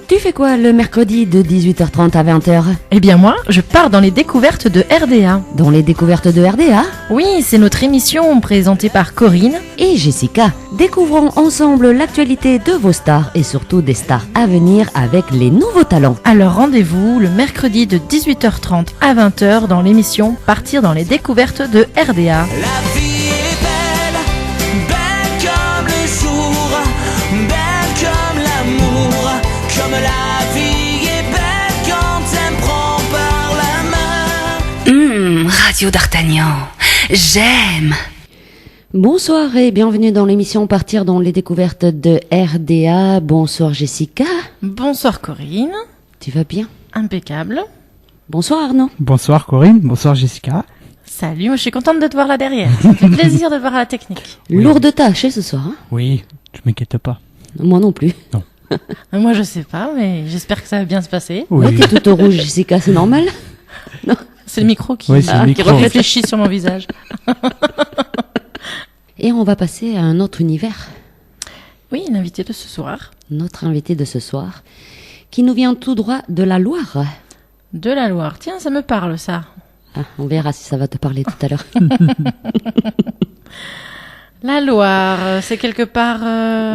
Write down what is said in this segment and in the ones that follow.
Tu fais quoi le mercredi de 18h30 à 20h? Eh bien moi, je pars dans les découvertes de RDA. Dans les découvertes de RDA? Oui, c'est notre émission présentée par Corinne et Jessica. Découvrons ensemble l'actualité de vos stars et surtout des stars à venir avec les nouveaux talents. Alors rendez-vous le mercredi de 18h30 à 20h dans l'émission Partir dans les découvertes de RDA. La vie est belle, belle comme le jour, belle comme l'amour, comme la vie est belle quand elle me prend par la main. Radio d'Artagnan, j'aime. Bonsoir et bienvenue dans l'émission Partir dans les découvertes de RDA. Bonsoir Jessica. Bonsoir Corinne. Tu vas bien? Impeccable. Bonsoir Arnaud. Bonsoir Corinne, bonsoir Jessica. Salut, moi je suis contente de te voir là derrière. Ça fait plaisir de te voir à la technique. Oui. Lourde tâche ce soir. Hein? Oui, je m'inquiète pas. Moi non plus. Non. Moi je sais pas, mais j'espère que ça va bien se passer. Oui. Ouais, t'es toute rouge Jessica, c'est normal? Non. C'est le micro qui, Oui, c'est le qui micro. réfléchit sur mon visage. Et on va passer à un autre univers. Oui, l'invité de ce soir. Notre invité de ce soir, qui nous vient tout droit de la Loire. De la Loire. Tiens, ça me parle ça. Ah, on verra si ça va te parler tout à l'heure. La Loire, c'est quelque part...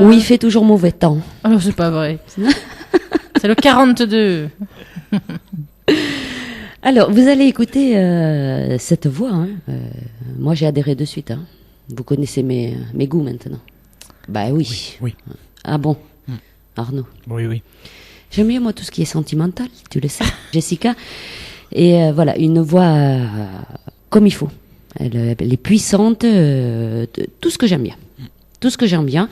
Où il fait toujours mauvais temps. Oh, c'est pas vrai. C'est le 42. Alors, vous allez écouter cette voix. Hein. Moi, j'ai adhéré de suite. Hein. Vous connaissez mes goûts maintenant. Bah oui. Oui. Ah bon, Arnaud. Oui. J'aime bien, moi, tout ce qui est sentimental, tu le sais, Jessica. Et voilà, une voix comme il faut. Elle est puissante, tout ce que j'aime bien. Tout ce que j'aime bien.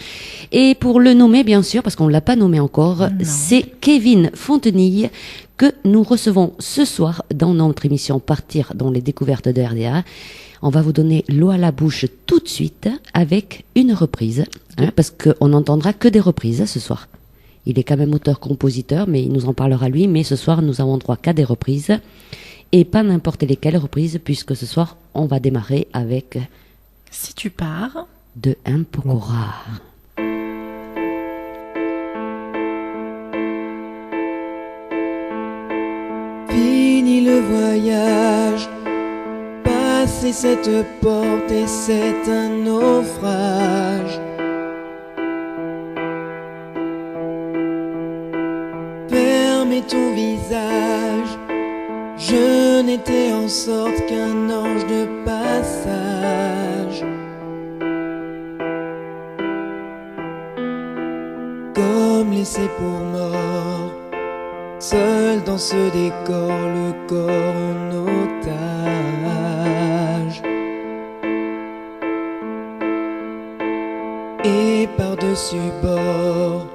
Et pour le nommer, bien sûr, parce qu'on ne l'a pas nommé encore, Non. c'est Kevin Fontenille que nous recevons ce soir dans notre émission Partir dans les découvertes de RDA. On va vous donner l'eau à la bouche tout de suite avec une reprise, hein, parce qu'on n'entendra que des reprises ce soir. Il est quand même auteur-compositeur, mais il nous en parlera lui. Mais ce soir, nous avons droit qu'à des reprises. Et pas n'importe lesquelles reprises, puisque ce soir, on va démarrer avec Si tu pars... de Un poco rare. Fini le voyage, passer cette porte et c'est un naufrage. Fermez ton visage, je n'étais en sorte qu'un ange de passage. Comme laissé pour mort, seul dans ce décor, le corps en otage. Et par-dessus bord,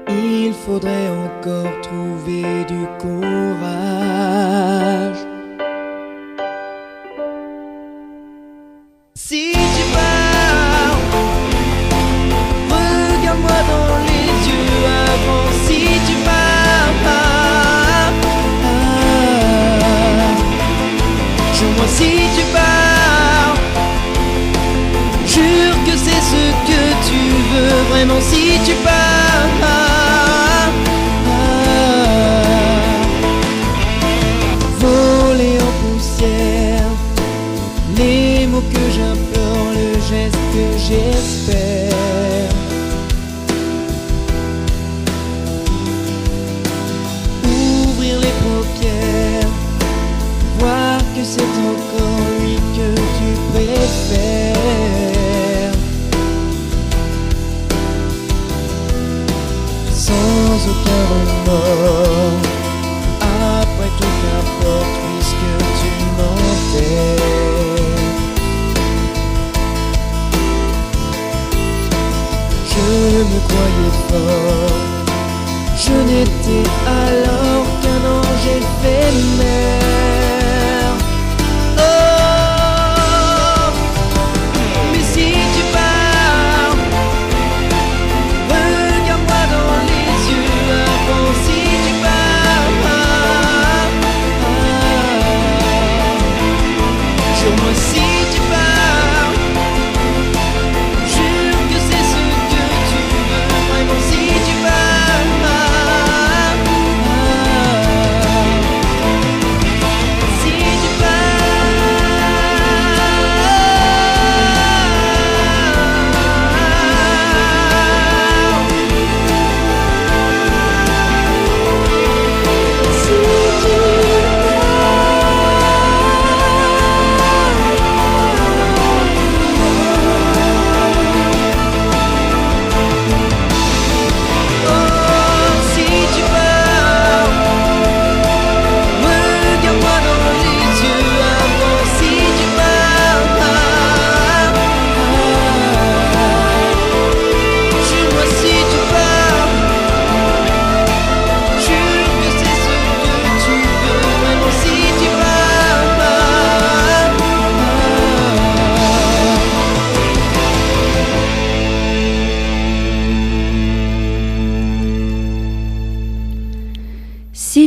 il faudrait encore trouver du courage. Si tu pars, regarde-moi dans les yeux avant. Si tu pars, jure-moi si tu pars. Jure que c'est ce que tu veux vraiment. Si tu pars, voler en poussière, les mots que j'implore, le geste que j'espère. Ouvrir les paupières, voir que c'est encore lui que tu préfères. Sans aucun remords, après tout qu'importe puisque tu m'enterres. Je me croyais fort, je n'étais alors qu'un ange éphémère. Oh, mais si tu pars, regarde-moi dans les yeux avant. Si tu pars, jure-moi si tu pars. Jure que c'est ce que tu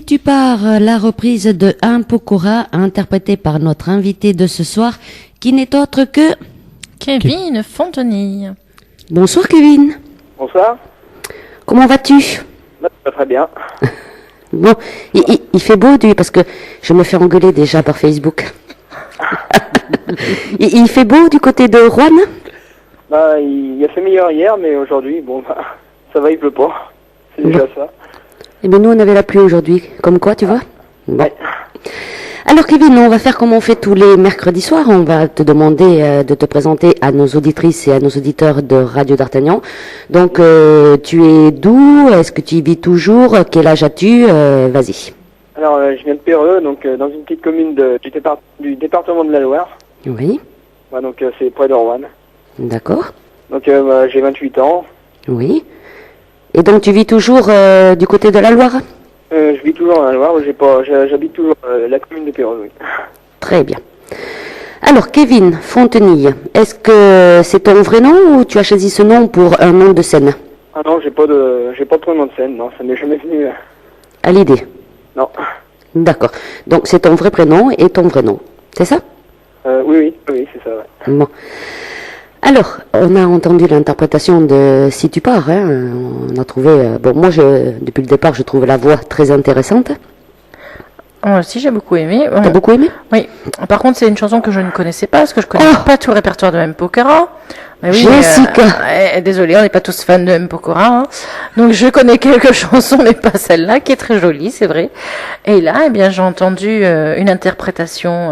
tu pars, la reprise de Un Pokora, interprétée par notre invité de ce soir, qui n'est autre que... Kevin Fontenille. Bonsoir Kevin, Bonsoir. comment vas-tu? Bah, très bien. Bon, il fait beau parce que je me fais engueuler déjà par Facebook. il fait beau du côté de Rouen? Bah, il a fait meilleur hier, mais aujourd'hui, bon, bah, ça va, il pleut pas. C'est déjà ça. Eh bien nous on avait la pluie aujourd'hui, comme quoi tu vois? Bon. Ouais. Alors Kevin, on va faire comme on fait tous les mercredis soirs, on va te demander de te présenter à nos auditrices et à nos auditeurs de Radio d'Artagnan. Donc tu es d'où? Est-ce que tu y vis toujours? Quel âge as-tu? Vas-y. Alors, je viens de Péreux, donc dans une petite commune du département de la Loire. Oui, Bah, donc c'est près de Rouen. d'accord. Donc bah, j'ai 28 ans. Oui. Et donc tu vis toujours du côté de la Loire? Je vis toujours dans la Loire, j'habite toujours la commune de Péreux, oui. Très bien. Alors Kevin Fontenille, est-ce que c'est ton vrai nom ou tu as choisi ce nom pour un nom de scène? Ah non, j'ai pas de prénom de scène, non, ça m'est jamais venu. À l'idée? Non. D'accord. Donc c'est ton vrai prénom et ton vrai nom, c'est ça? Oui, c'est ça, ouais. Bon. Alors, on a entendu l'interprétation de Si tu pars, hein, on a trouvé... bon, moi, depuis le départ, je trouve la voix très intéressante. Moi aussi, j'ai beaucoup aimé. T'as beaucoup aimé? Oui. Par contre, c'est une chanson que je ne connaissais pas, parce que je connais pas tout le répertoire de M. Pokora. Mais oui, Jessica. Désolé, on n'est pas tous fans de M. Pokora. Hein. Donc, je connais quelques chansons, mais pas celle-là, qui est très jolie, c'est vrai. Et là, eh bien, j'ai entendu une interprétation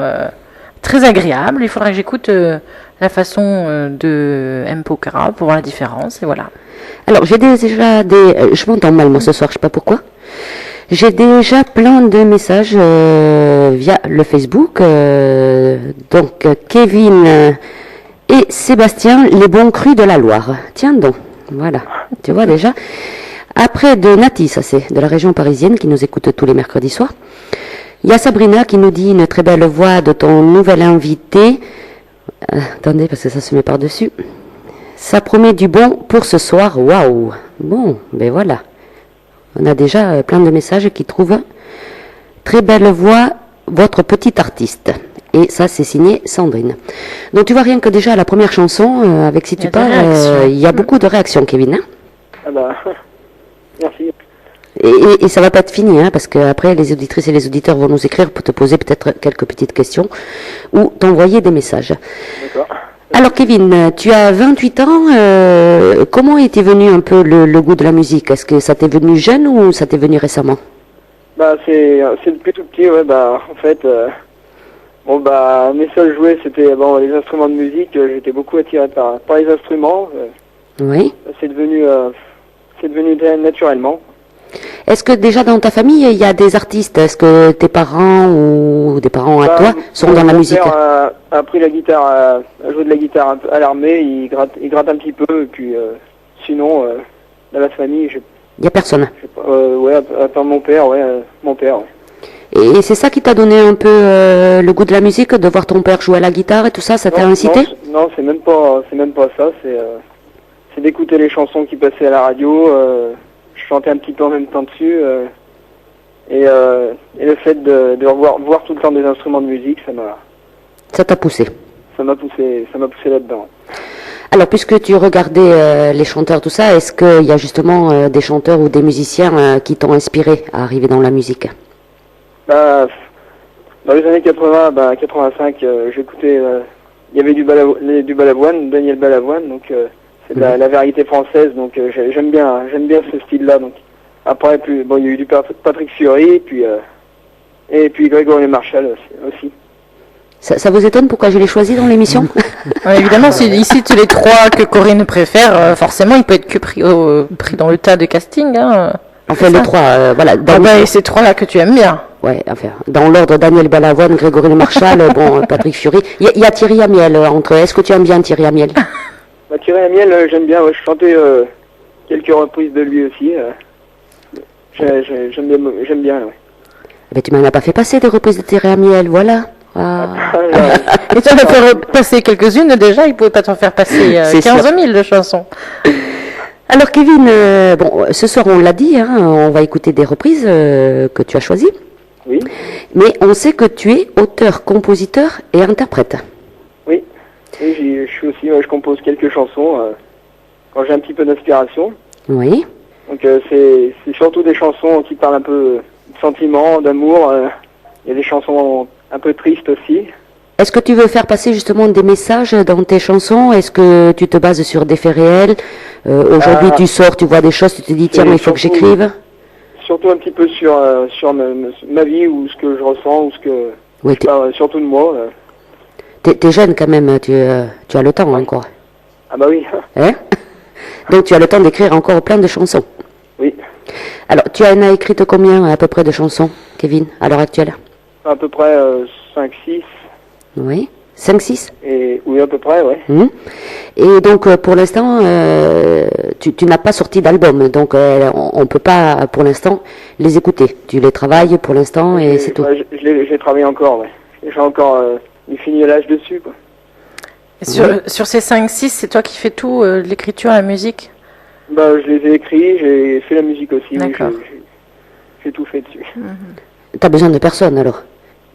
très agréable. Il faudra que j'écoute la façon de M. Pokora pour voir la différence, et voilà. Alors, j'ai déjà je m'entends mal, moi, ce soir, je sais pas pourquoi. J'ai déjà plein de messages via le Facebook. Donc, Kevin et Sébastien, les bons crus de la Loire. Tiens donc, voilà, tu vois déjà. Après de Nati, ça c'est de la région parisienne, qui nous écoute tous les mercredis soirs. Il y a Sabrina qui nous dit une très belle voix de ton nouvel invité. Attendez, parce que ça se met par-dessus. Ça promet du bon pour ce soir. Waouh! Bon, ben voilà. On a déjà plein de messages qui trouvent très belle voix, votre petite artiste. Et ça, c'est signé Sandrine. Donc tu vois rien que déjà la première chanson, avec Si tu pars, il y a beaucoup de réactions, Kevin. Hein? Ah bah, merci. Et ça va pas être fini, hein, parce qu'après, les auditrices et les auditeurs vont nous écrire pour te poser peut-être quelques petites questions ou t'envoyer des messages. D'accord. Alors Kevin, tu as 28 ans, comment était venu un peu le goût de la musique? Est-ce que ça t'est venu jeune ou ça t'est venu récemment? Bah c'est depuis tout petit, ouais, bah en fait, bon bah mes seuls jouets c'était bon les instruments de musique, j'étais beaucoup attiré par les instruments, Oui. c'est devenu naturellement. Est-ce que déjà dans ta famille, il y a des artistes? Est-ce que tes parents ou des parents à Bah, toi sont dans la mon musique? père a appris la guitare, a joué de la guitare à l'armée, il gratte un petit peu, et puis sinon, dans la famille, Il n'y a personne. je sais pas, ouais, à part mon père, ouais, ouais. Et c'est ça qui t'a donné un peu le goût de la musique, de voir ton père jouer à la guitare et tout ça, ça t'a incité? Non, c'est même pas ça, c'est d'écouter les chansons qui passaient à la radio, je chantais un petit peu en même temps dessus, et le fait de voir tout le temps des instruments de musique, Ça t'a poussé. ça m'a poussé là-dedans. Alors, puisque tu regardais les chanteurs, tout ça, est-ce qu'il y a justement des chanteurs ou des musiciens qui t'ont inspiré à arriver dans la musique? Bah, dans les années 80, 85, j'écoutais, il y avait du Balavoine, Daniel Balavoine, donc c'est de la variété française, donc j'aime bien ce style-là. Donc après, il y a eu du Patrick Fiori, et puis Grégory Marshall aussi. Ça vous étonne pourquoi je l'ai choisi dans l'émission? Ouais, évidemment, si ici tous les trois que Corinne préfère, forcément, il peut être que pris dans le tas de casting. Hein. Enfin, les trois, voilà. Et ces trois-là que tu aimes bien. Ouais, enfin, dans l'ordre, Daniel Balavoine, Grégory Marshall, Patrick Fiori. Il y a Thierry Amiel entre. Est-ce que tu aimes bien Thierry Amiel? Thierry Amiel, j'aime bien. Ouais, je chantais quelques reprises de lui aussi. J'aime bien. Ouais. Mais tu m'en as pas fait passer des reprises de Thierry Amiel, voilà. Et tu en as fait passer quelques-unes déjà, il pouvait pas t'en faire passer 15 000 de chansons. Alors Kevin, bon, ce soir on l'a dit, hein, on va écouter des reprises que tu as choisies. Oui, Mais on sait que tu es auteur, compositeur et interprète. oui. Oui, je suis aussi, je compose quelques chansons quand j'ai un petit peu d'inspiration. Oui. Donc c'est surtout des chansons qui parlent un peu de sentiments, d'amour. Il y a des chansons un peu tristes aussi. Est-ce que tu veux faire passer justement des messages dans tes chansons? Est-ce que tu te bases sur des faits réels? Aujourd'hui tu sors, tu vois des choses, tu te dis tiens, mais il faut que surtout- j'écrive. Surtout un petit peu sur ma vie ou ce que je ressens ou ce que Oui, je parle surtout de moi. t'es jeune quand même, tu as le temps encore. Ah bah oui, Hein? Donc tu as le temps d'écrire encore plein de chansons. oui. Alors tu en as écrite combien à peu près de chansons, Kevin, à l'heure actuelle? À peu près 5, 6. Oui. 5, 6? Et oui, à peu près, ouais. Et donc pour l'instant, tu n'as pas sorti d'album, donc on ne peut pas pour l'instant les écouter. Tu les travailles pour l'instant et c'est tout. Ouais, j'ai travaillé encore, ouais. J'ai encore du finissage dessus, quoi. Et sur ces 5-6, c'est toi qui fais tout, l'écriture, la musique? Bah, je les ai écrits, j'ai fait la musique aussi. Oui, D'accord. j'ai tout fait dessus. T'as besoin de personne alors?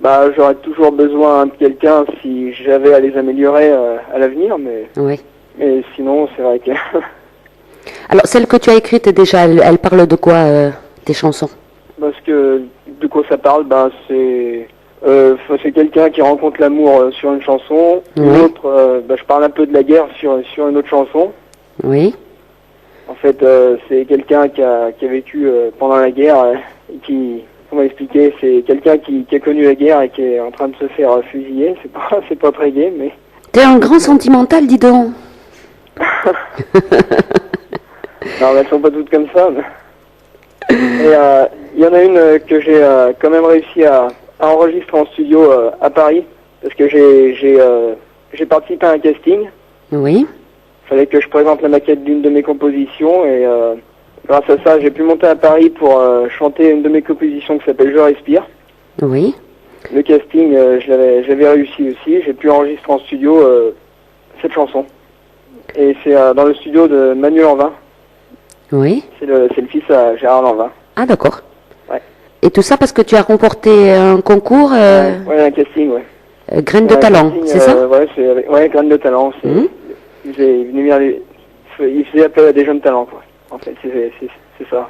Bah, j'aurais toujours besoin de quelqu'un si j'avais à les améliorer à l'avenir, Oui. mais sinon, c'est vrai que... Alors celle que tu as écrite déjà, elle parle de quoi tes chansons? Parce que de quoi ça parle, bah, c'est quelqu'un qui rencontre l'amour sur une chanson. Une Oui. autre, bah, je parle un peu de la guerre sur une autre chanson. Oui. En fait, c'est quelqu'un qui a vécu pendant la guerre et qui, comment expliquer, c'est quelqu'un qui a connu la guerre et qui est en train de se faire fusiller. C'est pas très gai, mais... T'es un grand sentimental, dis donc. Non, mais elles sont pas toutes comme ça. Mais... Et il y en a une que j'ai quand même réussi à enregistrer en studio à Paris, parce que j'ai participé à un casting. Oui. Il fallait que je présente la maquette d'une de mes compositions et grâce à ça, j'ai pu monter à Paris pour chanter une de mes compositions qui s'appelle Je respire. Oui. Le casting, je l'avais réussi aussi. J'ai pu enregistrer en studio cette chanson. Et c'est dans le studio de Manuel Lanvin. Oui. C'est le fils à Gérard Lanvin. Ah d'accord. Ouais. Et tout ça parce que tu as remporté un concours Ouais, un casting, ouais. Graines de Ouais, un talent, casting, c'est ça? Ouais, Graines de talent. Il faisait appel à des jeunes talents, quoi. En fait, c'est ça.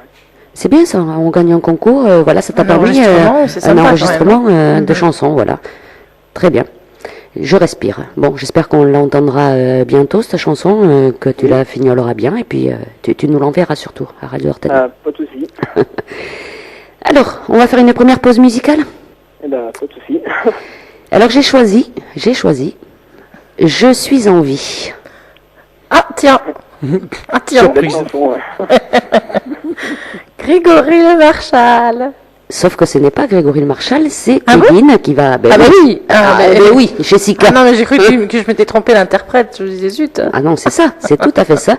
C'est bien ça, on gagne un concours, voilà, ça t'a Un permis enregistrement, c'est sympa, un quand enregistrement même. de chansons, voilà. Très bien. Je respire. Bon, j'espère qu'on l'entendra bientôt, cette chanson, que tu la fignoleras bien, et puis tu nous l'enverras surtout à Radio Artanie. Pas de souci. Alors, on va faire une première pause musicale. Eh ben, pas de souci. Alors j'ai choisi, Je suis en vie. Ah, tiens. Ah, tiens. Belle chanson, ouais. Grégory Le Marchal. Sauf que ce n'est pas Grégory Le Marchal, c'est Ah bon Kevin qui va... Ah bah oui. oui, Jessica. Ah non, mais j'ai cru que je m'étais trompé l'interprète. Je me disais zut. Ah non, c'est ça, c'est tout à fait ça.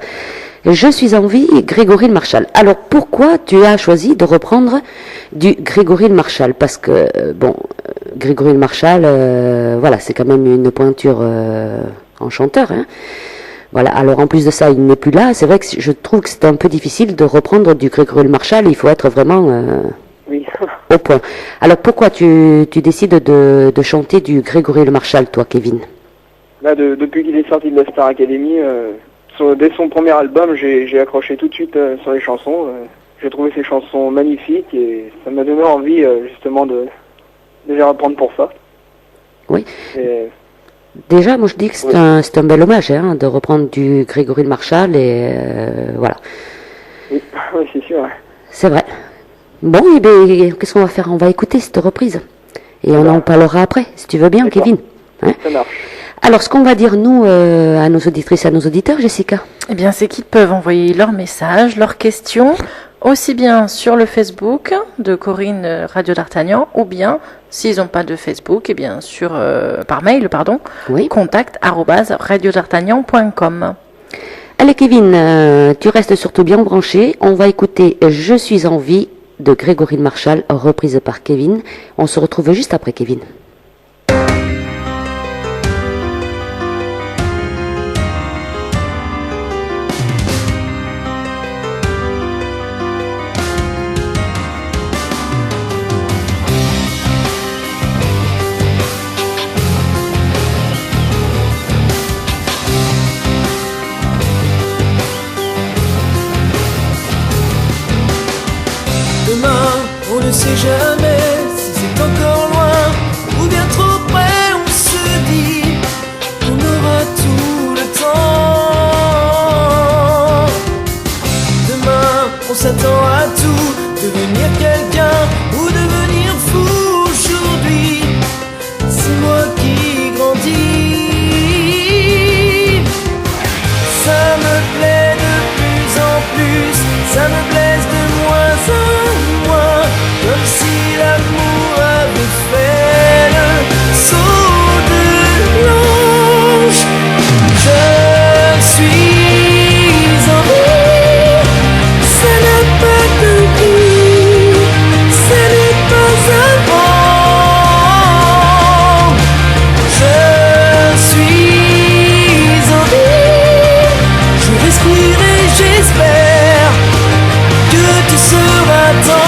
Je suis en vie, Grégory Le Marchal. Alors pourquoi tu as choisi de reprendre du Grégory Le Marchal? Parce que, Grégory Le Marchal, voilà, c'est quand même une pointure en chanteur. Hein. Voilà, alors en plus de ça, il n'est plus là. C'est vrai que je trouve que c'est un peu difficile de reprendre du Grégory Le Marchal. Il faut être vraiment Oui. au point. Alors pourquoi tu décides de chanter du Grégory Le Marchal, toi, Kevin? Là, depuis qu'il est sorti de la Star Academy, dès son premier album, j'ai accroché tout de suite sur les chansons. J'ai trouvé ses chansons magnifiques et ça m'a donné envie justement de les reprendre pour ça. Oui. Et, Déjà, moi je dis que c'est un bel hommage hein, de reprendre du Grégory Le Marchal et voilà. oui, oui, c'est sûr. Ouais. C'est vrai. Bon, et bien, qu'est-ce qu'on va faire? On va écouter cette reprise. Et on en parlera après, si tu veux bien, D'accord. Kevin. Hein? Ça marche. Alors, ce qu'on va dire, nous, à nos auditrices et à nos auditeurs, Jessica? Eh bien, c'est qu'ils peuvent envoyer leurs messages, leurs questions, aussi bien sur le Facebook de Corinne Radio d'Artagnan, ou bien, s'ils n'ont pas de Facebook, eh bien, par mail, Oui. contact@radiodartagnan.com. Allez, Kevin, tu restes surtout bien branché. On va écouter Je suis en vie de Grégory Le Marchal, reprise par Kevin. On se retrouve juste après, Kevin. ne sait jamais si c'est encore loin ou bien trop près. On se dit qu'on aura tout le temps. Demain, on s'attend à tout, devenir quelqu'un ou devenir fou. Aujourd'hui, c'est moi qui grandis. Ça me plaît de plus en plus, ça me blesse de moins en moins, comme si l'amour avait fait le saut de l'ange. Je suis en vie, ça n'a pas de goût, ça n'est pas un vent. Je suis en vie, je respire et j'espère que tu seras temps.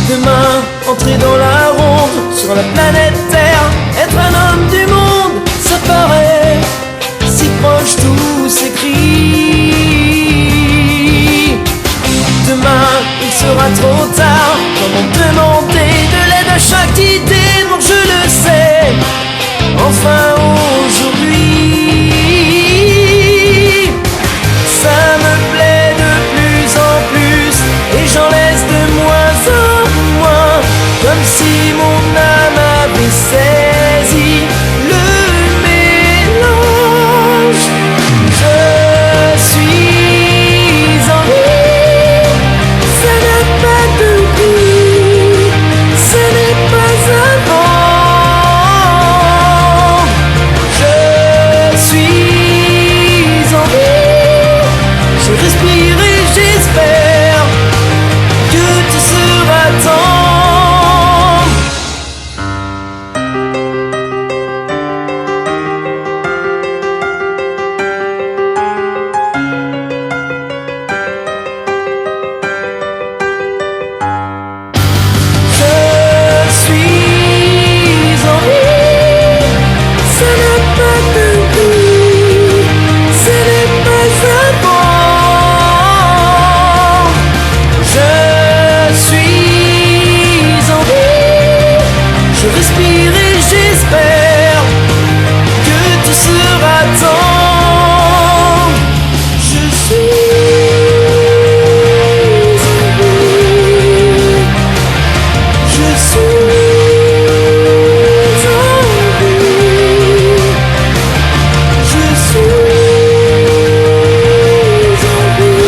Demain, entrer dans la ronde sur la planète Terre, être un homme du monde, ça paraît si proche, tout s'écrit. Demain, il sera trop tard, comment demander de l'aide à chaque idée, non je le sais, enfin aujourd'hui. Ça me plaît de plus en plus, et j'en laisse de moins en moins, comme si mon âme avait saisi le mélange. Je suis en vie, ça n'a pas de goût, ce n'est pas un vent. Je suis en vie, je respire et j'espère que tu seras temps. Je suis en vie, ça n'a pas de goût, ce n'est pas un vent. Je suis en vie, je respire et j'espère que tu seras temps. Je suis en vie, je suis en vie, je suis en vie,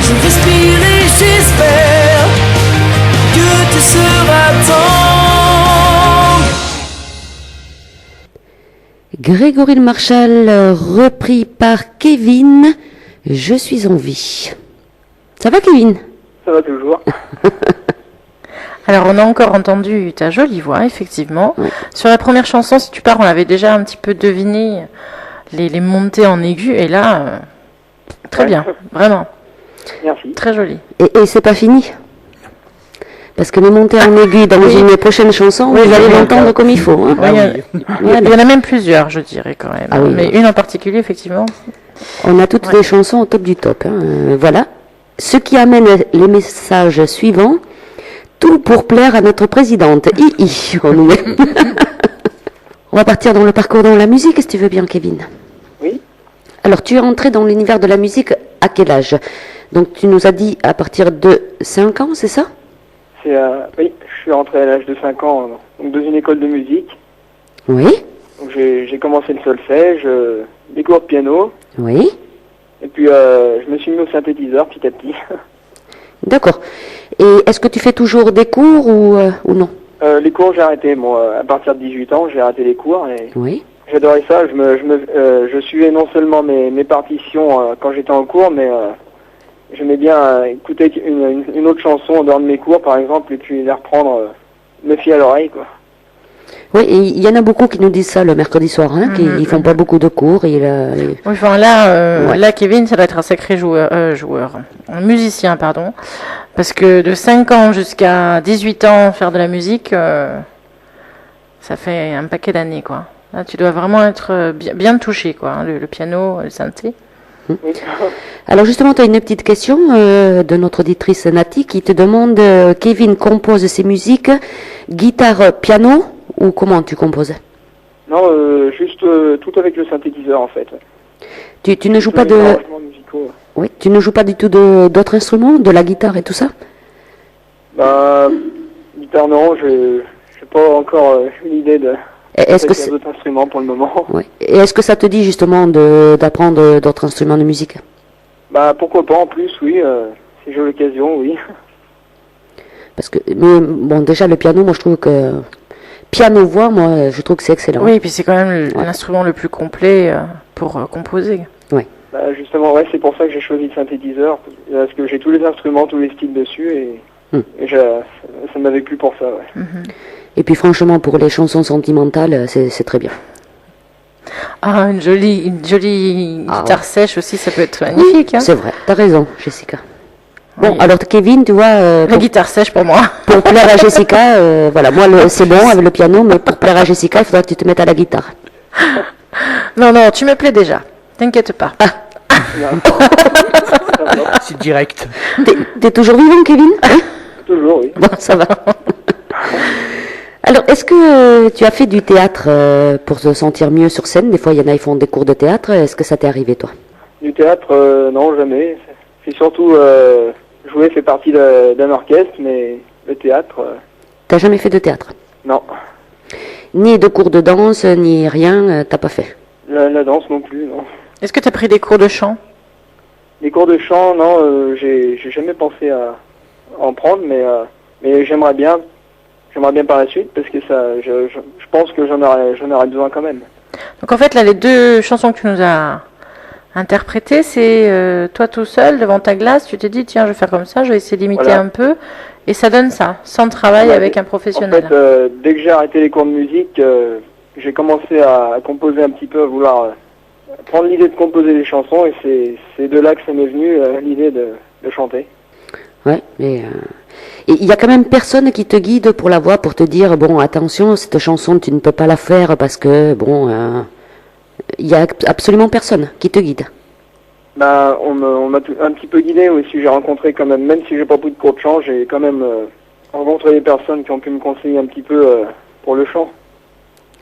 je respire et j'espère que tu seras temps. Grégory Le Marchal, repris par Kevin. Je suis en vie. Ça va, Kevin? Ça va toujours. Alors, on a encore entendu ta jolie voix, effectivement. Ouais. Sur la première chanson, si tu pars, on avait déjà un petit peu deviné les montées en aigu. Et là, très Ouais. bien, vraiment, Merci. très joli. Et c'est pas fini. Parce que les montées en aiguille dans Oui. une prochaine chanson, Oui, vous allez oui. l'entendre comme il faut. Hein. Ouais, il y en a même plusieurs, je dirais, quand même. Ah oui. Mais une en particulier, effectivement. On a toutes les chansons au top du top. Hein. Voilà. Ce qui amène les messages suivants. Tout pour plaire à notre présidente. On nous met. On va partir dans le parcours dans la musique, si tu veux bien, Kevin. Oui. Alors, tu es entré dans l'univers de la musique à quel âge? Donc, tu nous as dit à partir de 5 ans, c'est ça? Oui, je suis rentré à l'âge de 5 ans donc dans une école de musique. Oui. Donc j'ai commencé le solfège, des cours de piano, Oui. et puis je me suis mis au synthétiseur petit à petit. D'accord. Et est-ce que tu fais toujours des cours ou non? Les cours, j'ai arrêté. Bon, à partir de 18 ans, j'ai arrêté les cours et Oui. j'adorais ça. Je suivais non seulement mes partitions quand j'étais en cours, mais j'aimais bien écouter une autre chanson en dehors de mes cours, par exemple, et puis les reprendre, me fier à l'oreille, quoi. Oui, et il y en a beaucoup qui nous disent ça le mercredi soir, hein, qui ils font pas beaucoup de cours. Oui, enfin là, Kevin, ça doit être un sacré un musicien, pardon, parce que de 5 ans jusqu'à 18 ans, faire de la musique, ça fait un paquet d'années, quoi. Là, tu dois vraiment être bien touché, quoi. Hein, le piano, le synthé. Oui. Alors justement, tu as une petite question de notre auditrice Nati qui te demande, Kevin compose ses musiques, guitare, piano, ou comment tu composes? Non, juste tout avec le synthétiseur en fait. Tu ne joues Tous pas les de... arrangements musicaux. Oui, tu ne joues pas du tout d'autres instruments, de la guitare et tout ça? Bah, guitare non, j'ai pas encore une idée de Est-ce que faire c'est... d'autres instruments pour le moment. Ouais. Et est-ce que ça te dit justement d'apprendre d'autres instruments de musique? Bah pourquoi pas en plus, oui, si j'ai l'occasion, oui. Parce que, mais bon, déjà le piano, moi je trouve que piano-voix, moi je trouve que c'est excellent. Oui, et puis c'est quand même l'instrument le plus complet pour composer. Bah justement, ouais, c'est pour ça que j'ai choisi le synthétiseur, parce que j'ai tous les instruments, tous les styles dessus, et ça m'avait plu pour ça, ouais. Et puis franchement, pour les chansons sentimentales, c'est très bien. Ah, une jolie Ah, guitare sèche aussi, ça peut être magnifique. Hein. C'est vrai, t'as raison, Jessica. Bon, Oui. alors Kevin, tu vois, La guitare sèche pour moi. pour plaire à Jessica, voilà, moi c'est bon avec le piano, mais pour plaire à Jessica, il faudra que tu te mettes à la guitare. Non, tu me plais déjà. T'inquiète pas. C'est direct. T'es toujours vivant, Kevin? Oui. Toujours, oui. Bon, ça va. Alors, est-ce que tu as fait du théâtre pour te sentir mieux sur scène? Des fois, il y en a, ils font des cours de théâtre. Est-ce que ça t'est arrivé, toi? Du théâtre, non, jamais. C'est surtout, jouer fait partie d'un orchestre, mais le théâtre, T'as jamais fait de théâtre? non. Ni de cours de danse, ni rien, t'as pas fait? La danse non plus, non. Est-ce que tu as pris des cours de chant? Les cours de chant, non, j'ai jamais pensé à en prendre, mais j'aimerais bien par la suite, parce que ça, je pense que j'en aurais besoin quand même. Donc en fait, là, les deux chansons que tu nous as interprétées, c'est toi tout seul devant ta glace, tu t'es dit, tiens, je vais faire comme ça, je vais essayer d'imiter Voilà. un peu, et ça donne ça, sans travail Ouais, avec un En professionnel. fait, dès que j'ai arrêté les cours de musique, j'ai commencé à composer un petit peu, à vouloir prendre l'idée de composer des chansons, et c'est de là que ça m'est venu, l'idée de chanter. Ouais, mais et il y a quand même personne qui te guide pour la voix, pour te dire, bon, attention, cette chanson, tu ne peux pas la faire parce que, bon, il y a absolument personne qui te guide. Bah, on m'a un petit peu guidé aussi. J'ai rencontré quand même si j'ai pas pris de cours de chant, j'ai quand même rencontré des personnes qui ont pu me conseiller un petit peu pour le chant.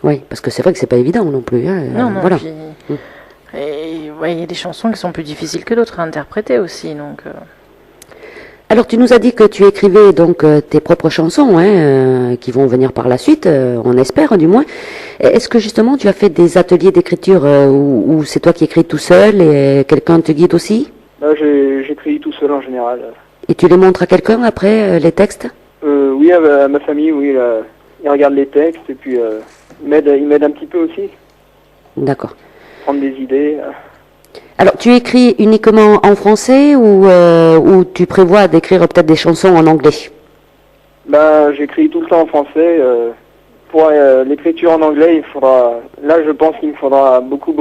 Oui, parce que c'est vrai que c'est pas évident non plus. Hein, Non, voilà. puis... Et ouais, il y a des chansons qui sont plus difficiles que d'autres à interpréter aussi, donc... Alors tu nous as dit que tu écrivais donc tes propres chansons, hein, qui vont venir par la suite, on espère du moins. Est-ce que justement tu as fait des ateliers d'écriture où c'est toi qui écris tout seul et quelqu'un te guide aussi? Là, j'écris tout seul en général. Et tu les montres à quelqu'un après, les textes? Oui, à ma famille, oui. Ils regardent les textes et puis ils m'aident un petit peu aussi. D'accord. Prendre des idées. Alors, tu écris uniquement en français ou tu prévois d'écrire peut-être des chansons en anglais? Bah, j'écris tout le temps en français. Pour l'écriture en anglais, il faudra. Là, je pense qu'il me faudra beaucoup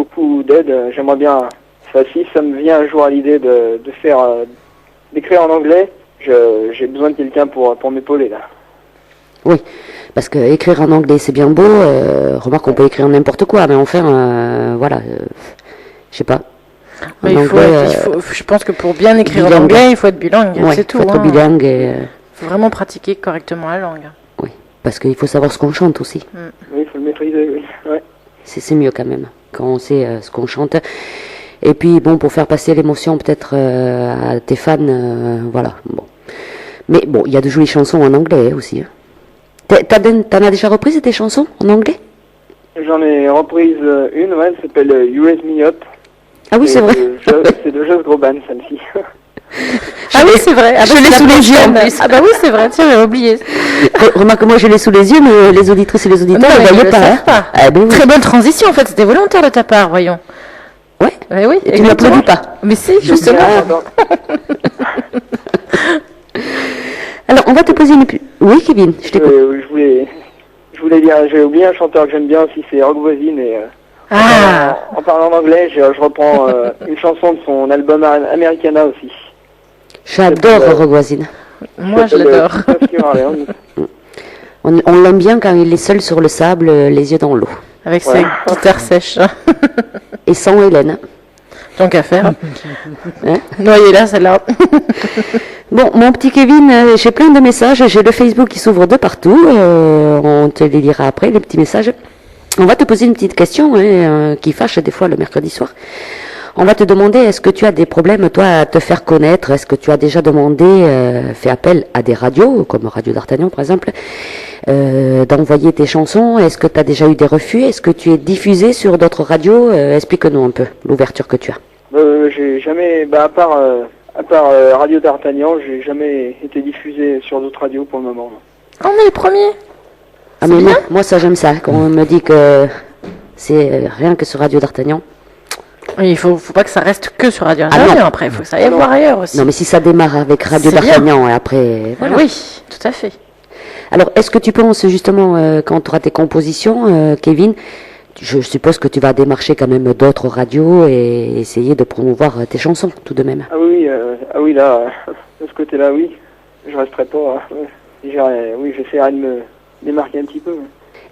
d'aide. J'aimerais bien. Si ça me vient un jour à l'idée d'écrire en anglais, j'ai besoin de quelqu'un pour m'épauler là. Oui, parce que écrire en anglais c'est bien beau. Remarque, on peut écrire n'importe quoi, mais enfin, voilà, je sais pas. Mais je pense que pour bien écrire en anglais, il faut être bilingue, ouais, c'est tout. Il faut être bilingue et... faut vraiment pratiquer correctement la langue. Oui, parce qu'il faut savoir ce qu'on chante aussi. Oui, il faut le maîtriser, oui. Ouais. C'est mieux quand même, quand on sait ce qu'on chante. Et puis, bon, pour faire passer l'émotion peut-être à tes fans, voilà, bon. Mais bon, il y a de jolies chansons en anglais aussi. Hein. T'en as déjà repris tes chansons en anglais? J'en ai reprise une, ouais, elle s'appelle You Raise Me Up. Ah oui, c'est vrai. C'est de Joss Groban, celle-ci. Ah oui, c'est vrai. Je l'ai sous les yeux en plus. Ah bah oui, c'est vrai, tiens, j'avais oublié. Remarque, moi je l'ai sous les yeux, mais les auditrices et les auditeurs ne voyaient pas. Hein. Ah, ben oui. Très bonne transition, en fait, c'était volontaire de ta part, voyons. Ouais. Oui, et tu m'applaudis pas. Mais si, justement. Alors, on va te poser une... Oui, Kevin, je t'écoute. Je voulais dire, j'ai oublié un chanteur que j'aime bien aussi, c'est Rock Voisine, et en parlant anglais, je reprends une chanson de son album Americana aussi. J'adore Rock Voisine. Moi, je l'adore. On l'aime bien quand il est seul sur le sable, les yeux dans l'eau. avec Ouais. ses guitares sèches. Et sans Hélène. Tant qu'à faire. Hein Noyez-la, celle-là. Bon, mon petit Kevin, j'ai plein de messages. J'ai le Facebook qui s'ouvre de partout. On te les lira après, les petits messages. On va te poser une petite question qui fâche des fois le mercredi soir. On va te demander, est-ce que tu as des problèmes, toi, à te faire connaître? Est-ce que tu as déjà demandé, fait appel à des radios, comme Radio d'Artagnan, par exemple, d'envoyer tes chansons? Est-ce que tu as déjà eu des refus? Est-ce que tu es diffusé sur d'autres radios? Explique-nous un peu l'ouverture que tu as. J'ai jamais, à part Radio d'Artagnan, j'ai jamais été diffusé sur d'autres radios pour le moment. On est les premiers. Ah mais moi ça j'aime ça, quand on me dit que c'est rien que sur Radio d'Artagnan. Il faut pas que ça reste que sur Radio Ah Artagnan. non. Après, il faut que ça aille voir ailleurs aussi. Non mais si ça démarre avec Radio C'est bien. d'Artagnan et après... Voilà. Oui, tout à fait. Alors est-ce que tu penses justement, quand tu auras tes compositions, Kevin, je suppose que tu vas démarcher quand même d'autres radios et essayer de promouvoir tes chansons tout de même. Ah oui, là, de ce côté-là, oui. Je resterai pas. J'essaierai de me démarquer un petit peu.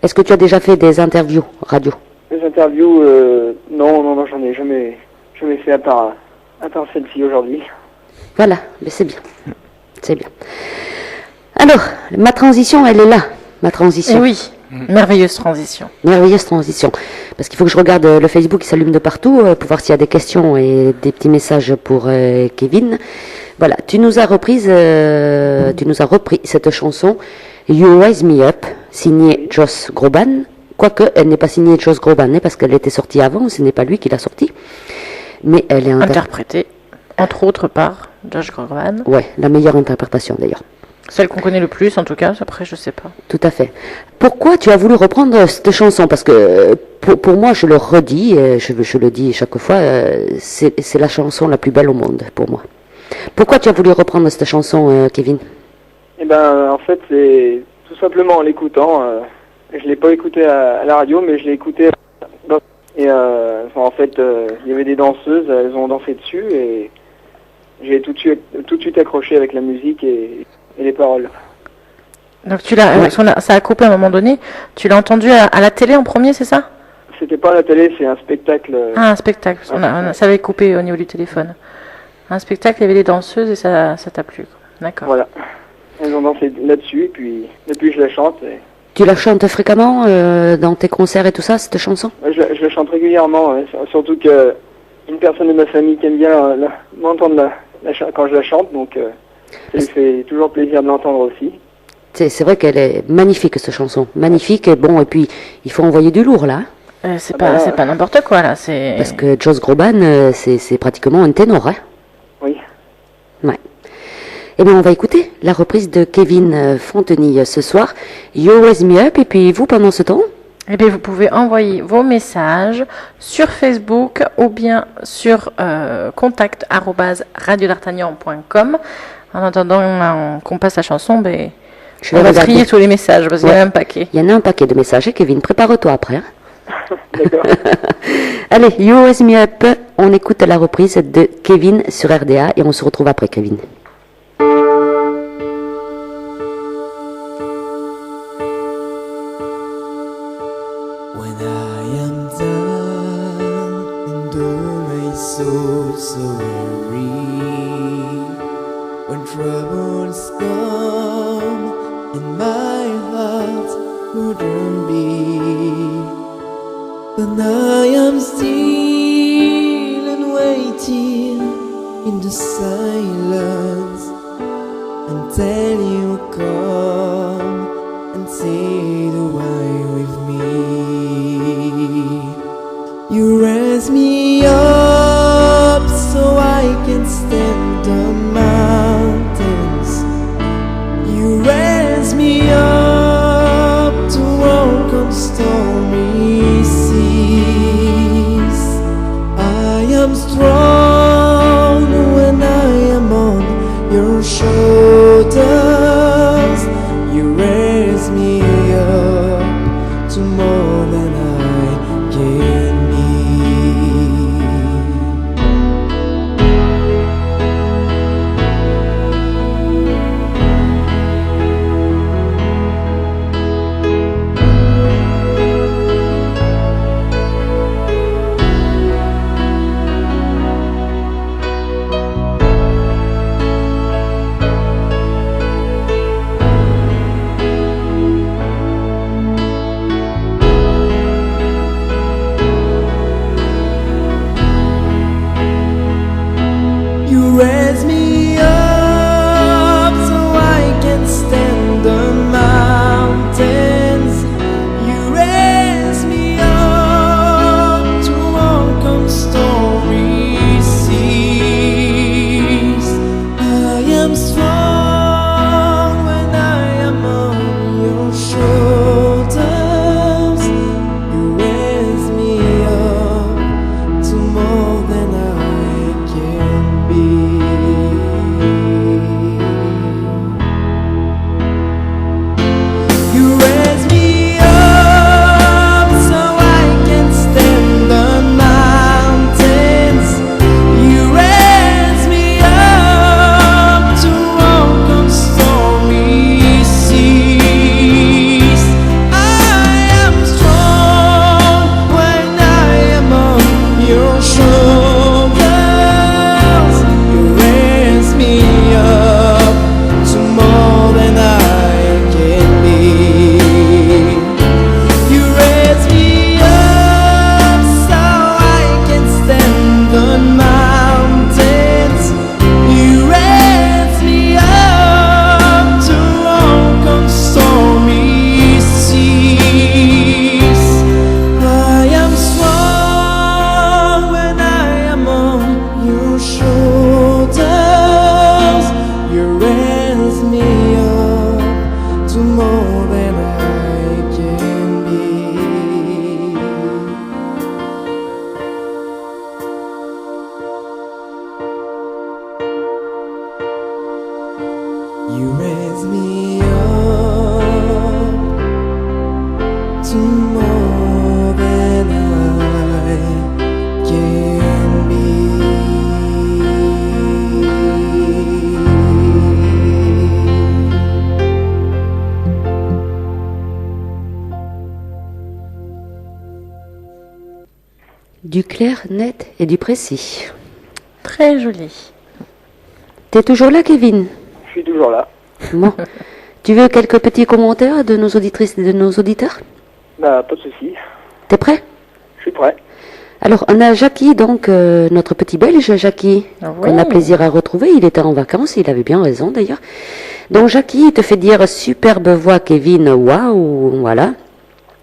Est-ce que tu as déjà fait des interviews radio? Les interviews, non, j'en ai jamais fait à part celle-ci aujourd'hui. Voilà, mais c'est bien. C'est bien. Alors, ma transition, elle est là. Ma transition. Et oui, merveilleuse transition. Merveilleuse transition. Parce qu'il faut que je regarde le Facebook qui s'allume de partout pour voir s'il y a des questions et des petits messages pour Kevin. Voilà, tu nous as repris cette chanson You Raise Me Up, signée Joss Groban. Quoique, elle n'est pas signée Joss Groban, parce qu'elle était sortie avant, ce n'est pas lui qui l'a sortie. Mais elle est Interprétée, entre autres, par Josh Groban. Ouais, la meilleure interprétation d'ailleurs. Celle qu'on connaît le plus, en tout cas. Après, je sais pas. Tout à fait. Pourquoi tu as voulu reprendre cette chanson? Parce que pour moi, je le redis, je le dis chaque fois, c'est la chanson la plus belle au monde pour moi. Pourquoi tu as voulu reprendre cette chanson, Kevin? En fait, c'est tout simplement en l'écoutant. Je l'ai pas écouté à la radio, mais je l'ai écouté en fait, il y avait des danseuses, elles ont dansé dessus et j'ai tout de suite accroché avec la musique et les paroles. Donc ça a coupé à un moment donné. Tu l'as entendu à la télé en premier, c'est ça? C'était pas à la télé, c'est un spectacle. Ah, un spectacle. Ça avait coupé au niveau du téléphone. Un spectacle, il y avait des danseuses et ça t'a plu. D'accord. Voilà. Elles ont dansé là-dessus et puis depuis je la chante. Tu la chantes fréquemment dans tes concerts et tout ça, cette chanson? Je la chante régulièrement, surtout que une personne de ma famille qui aime bien m'entendre quand je la chante, donc ça lui fait toujours plaisir de l'entendre aussi. C'est vrai qu'elle est magnifique, cette chanson. Magnifique, et bon, et puis il faut envoyer du lourd là. C'est pas n'importe quoi là. Parce que Joss Groban, c'est pratiquement un ténor. Hein. Oui. Ouais. Eh bien, on va écouter la reprise de Kevin Fontenille ce soir. You Raise Me Up, et puis vous, pendant ce temps? Eh bien, vous pouvez envoyer vos messages sur Facebook ou bien sur contact@radiodartagnan.com. En attendant qu'on passe la chanson, on va trier tous les messages parce qu'il y en a un paquet. Il y en a un paquet de messages, Kevin. Prépare-toi après. Hein. D'accord. Allez, You Raise Me Up, on écoute la reprise de Kevin sur RDA et on se retrouve après, Kevin. When I am down and oh my soul so weary, when troubles come and my heart wouldn't beat, then I am still and waiting in the silence until you come and say the why with me. You raise me up so I can stand on mountains. You raise me up to walk on stormy seas. I am strong when I am on your shoulders. You raise me up to more than I can be. to more than I can be. Du clair, net et du précis. Très joli. T'es toujours là, Kevin? Je suis toujours là. Bon. Tu veux quelques petits commentaires de nos auditrices et de nos auditeurs? Bah, pas de souci. T'es prêt? Je suis prêt. Alors, on a Jackie, donc notre petit Belge, Jackie, Ah oui. qu'on a plaisir à retrouver. Il était en vacances, il avait bien raison d'ailleurs. Donc, Jackie, il te fait dire superbe voix, Kevin, waouh, voilà.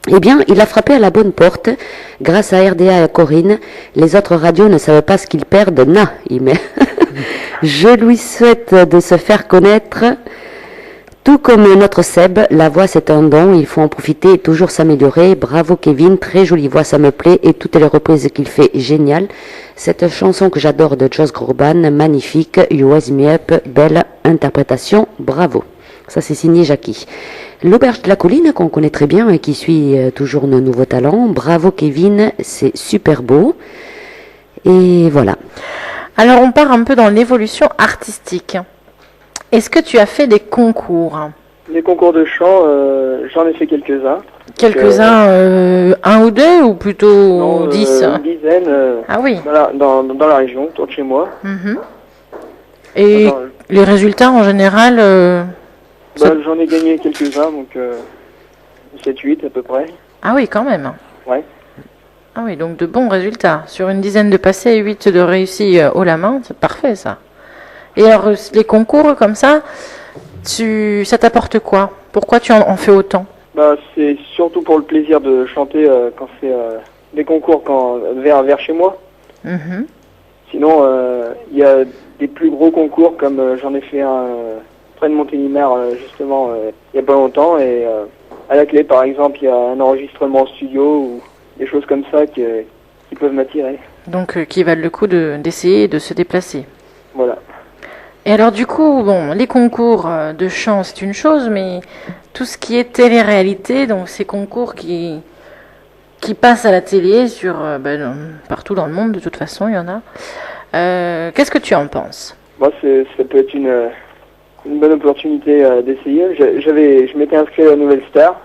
Eh bien, il a frappé à la bonne porte. Grâce à RDA et à Corinne, les autres radios ne savaient pas ce qu'ils perdent. Na, il met. Je lui souhaite de se faire connaître. Tout comme notre Seb, la voix c'est un don, il faut en profiter et toujours s'améliorer. Bravo Kevin, très jolie voix, ça me plaît et toutes les reprises qu'il fait, génial. Cette chanson que j'adore de Josh Groban, magnifique, You Wise Me Up, belle interprétation, bravo. Ça c'est signé Jackie. L'auberge de la colline qu'on connaît très bien et qui suit toujours nos nouveaux talents. Bravo Kevin, c'est super beau. Et voilà. Alors, on part un peu dans l'évolution artistique. Est-ce que tu as fait des concours? Les concours de chant, j'en ai fait quelques-uns. Quelques-uns, un ou deux, ou plutôt Non, 10? Une dizaine. Ah oui. Dans la région, autour de chez moi. Mhm. Et Attends, les résultats, en général, j'en ai gagné quelques-uns, donc 7-8 à peu près. ah oui, quand même. Ouais. Ah oui, donc de bons résultats. Sur une dizaine de passés, 8 de réussis haut la main, c'est parfait ça. Et alors, les concours comme ça, ça t'apporte quoi? Pourquoi tu en fais autant? Bah, c'est surtout pour le plaisir de chanter quand c'est des concours vers chez moi. Mhm. Sinon, il y a des plus gros concours, comme j'en ai fait un près de Montélimar, justement, il n'y a pas longtemps. Et à la clé, par exemple, il y a un enregistrement en studio ou des choses comme ça qui peuvent m'attirer. Donc, qui valent le coup d'essayer de se déplacer. Voilà. Et alors du coup, bon, les concours de chant, c'est une chose, mais tout ce qui est télé-réalité, donc ces concours qui passent à la télé partout dans le monde, de toute façon, il y en a. Qu'est-ce que tu en penses? Moi, ça peut être une bonne opportunité d'essayer. Je m'étais inscrit à la Nouvelle Star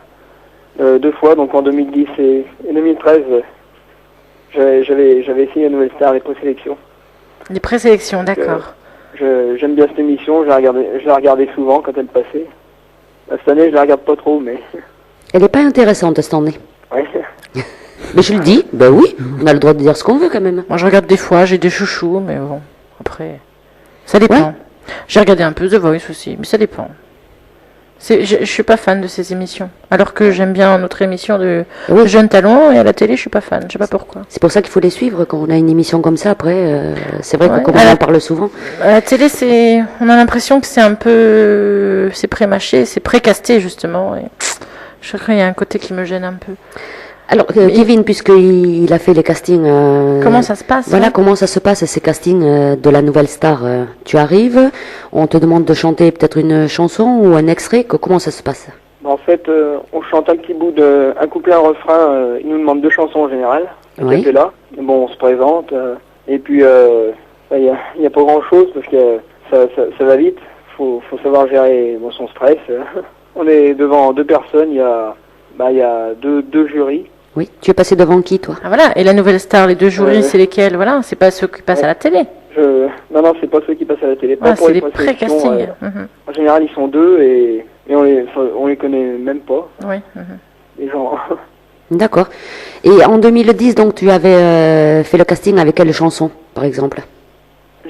2 fois, donc en 2010 et 2013. J'avais essayé la Nouvelle Star, les présélections. Les présélections, d'accord. J'aime bien cette émission, je la regardais souvent quand elle passait. Cette année, je la regarde pas trop, mais... Elle n'est pas intéressante cette année. Ouais. Mais je le dis, ben oui, on a le droit de dire ce qu'on veut quand même. Moi, je regarde des fois, j'ai des chouchous, mais bon, après, ça dépend. Ouais. J'ai regardé un peu The Voice aussi, mais ça dépend. Je suis pas fan de ces émissions. Alors que j'aime bien notre émission de Oui. Jeunes Talents, et à la télé, je suis pas fan. Je sais pas pourquoi. C'est pour ça qu'il faut les suivre quand on a une émission comme ça. Après, c'est vrai Ouais. que comme on en parle souvent. À la télé, on a l'impression que c'est un peu, c'est pré-mâché, c'est pré-casté justement. Et je crois qu'il y a un côté qui me gêne un peu. Alors, Kevin, puisqu'il a fait les castings... Comment ça se passe? Voilà, hein comment ça se passe, ces castings de la Nouvelle Star. Tu arrives, on te demande de chanter peut-être une chanson ou un extrait. Comment ça se passe? En fait, on chante un petit bout un couplet, un refrain. Ils nous demandent 2 chansons en général. Oui. Là. Bon, on se présente. Et puis, il y a pas grand-chose parce que ça va vite. Faut savoir gérer son stress. On est devant 2 personnes. Il y a 2 jurys. Oui, tu es passé devant qui, toi? Ah voilà, et la Nouvelle Star, les 2 jurys, c'est lesquels? Voilà, c'est pas ceux qui passent à la télé. Non, c'est pas ceux qui passent à la télé. Pas Voilà, pour c'est les des présélections, pré-castings. Mhm. En général, ils sont 2 et on les connaît même pas. Oui. Mhm. Les gens. D'accord. Et en 2010, donc, tu avais fait le casting avec quelle chanson, par exemple?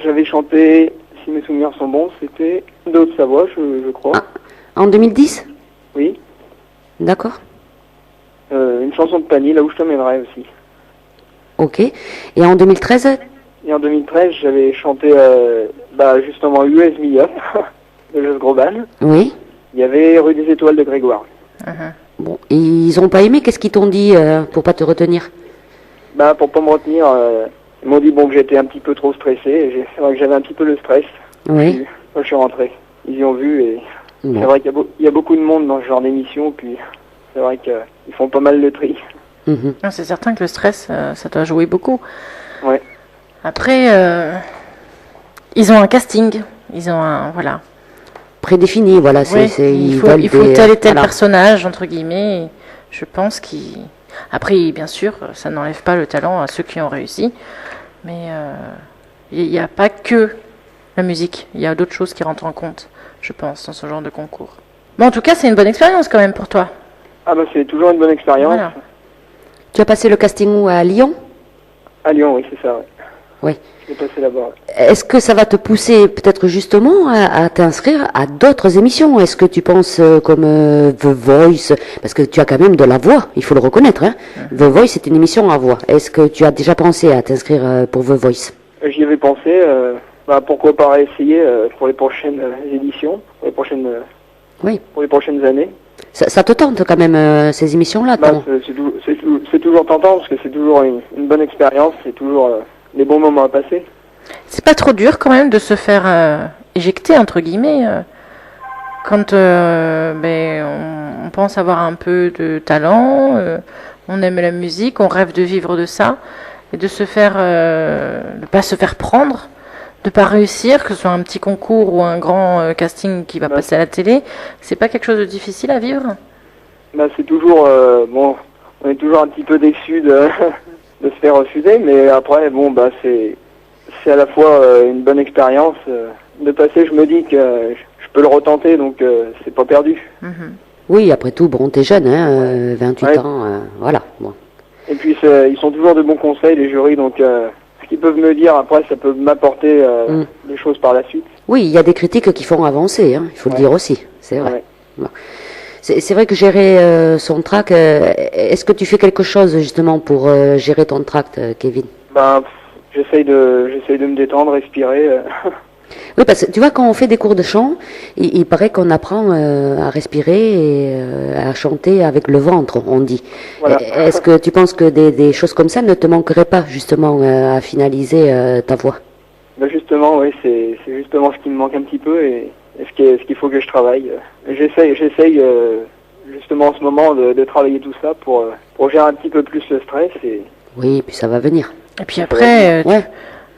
J'avais chanté, si mes souvenirs sont bons, c'était de Haute-Savoie, je crois. Ah, en 2010? Oui. D'accord. Une chanson de Pani, Là où je t'emmènerai aussi. Ok. Et en 2013? Et en 2013, j'avais chanté justement US Me Up de Josh Groban. Oui. Il y avait Rue des Étoiles de Grégoire. Mhm. Bon, et ils ont pas aimé, qu'est-ce qu'ils t'ont dit pour pas te retenir? Pour pas me retenir, ils m'ont dit que j'étais un petit peu trop stressé. C'est vrai que j'avais un petit peu le stress. Oui. Quand je suis rentré, ils y ont vu et Bon. c'est vrai qu'il y a beaucoup de monde dans ce genre d'émission. Puis c'est vrai qu'ils font pas mal de tri. Mhm. Non, c'est certain que le stress, ça doit jouer beaucoup. Ouais. Après, ils ont un casting. Ils ont un... Voilà. Prédéfini, voilà. Oui, il faut veulent tel et tel voilà. personnage, entre guillemets. Et je pense qu'ils... Après, bien sûr, ça n'enlève pas le talent à ceux qui ont réussi. Mais il n'y a pas que la musique. Il y a d'autres choses qui rentrent en compte, je pense, dans ce genre de concours. Bon, en tout cas, c'est une bonne expérience quand même pour toi. Ah bah c'est toujours une bonne expérience. Voilà. Tu as passé le casting où, à Lyon? À Lyon, oui, c'est ça, ouais. Oui. Je l'ai passé là-bas. Ouais. Est-ce que ça va te pousser peut-être justement à t'inscrire à d'autres émissions? Est-ce que tu penses comme The Voice, parce que tu as quand même de la voix, il faut le reconnaître, hein? The Voice, c'est une émission à voix. Est-ce que tu as déjà pensé à t'inscrire pour The Voice? J'y avais pensé, pourquoi pas réessayer pour les prochaines éditions, Oui. pour les prochaines années. Ça te tente quand même ces émissions-là, Tom? C'est toujours tentant parce que c'est toujours une bonne expérience, c'est toujours des bons moments à passer. C'est pas trop dur quand même de se faire éjecter, entre guillemets, quand on pense avoir un peu de talent, on aime la musique, on rêve de vivre de ça, et de se faire, de pas se faire prendre, de pas réussir, que ce soit un petit concours ou un grand casting qui va passer à la télé, c'est pas quelque chose de difficile à vivre? C'est toujours, on est toujours un petit peu déçu de, de se faire refuser, mais après, c'est à la fois une bonne expérience. De passer, je me dis que je peux le retenter, donc c'est pas perdu. Mhm. Oui, après tout, bon, t'es jeune, hein, 28 Ouais. ans, voilà. Bon. Et puis ils sont toujours de bons conseils, les jurys, donc ce qu'ils peuvent me dire après, ça peut m'apporter des choses par la suite. Oui, il y a des critiques qui font avancer, hein, il faut le dire aussi, c'est vrai. Ouais. Bon. C'est vrai que gérer son tract, est-ce que tu fais quelque chose justement pour gérer ton tract, Kevin? J'essaye de me détendre, respirer. Oui, parce que tu vois, quand on fait des cours de chant, il paraît qu'on apprend à respirer et à chanter avec le ventre, on dit. Voilà. Est-ce que tu penses que des choses comme ça ne te manqueraient pas justement à finaliser ta voix? Justement, oui, c'est justement ce qui me manque un petit peu et ce qu'il faut que je travaille. J'essaye justement en ce moment de travailler tout ça pour gérer un petit peu plus le stress. Oui, puis ça va venir. Et puis après, Ouais.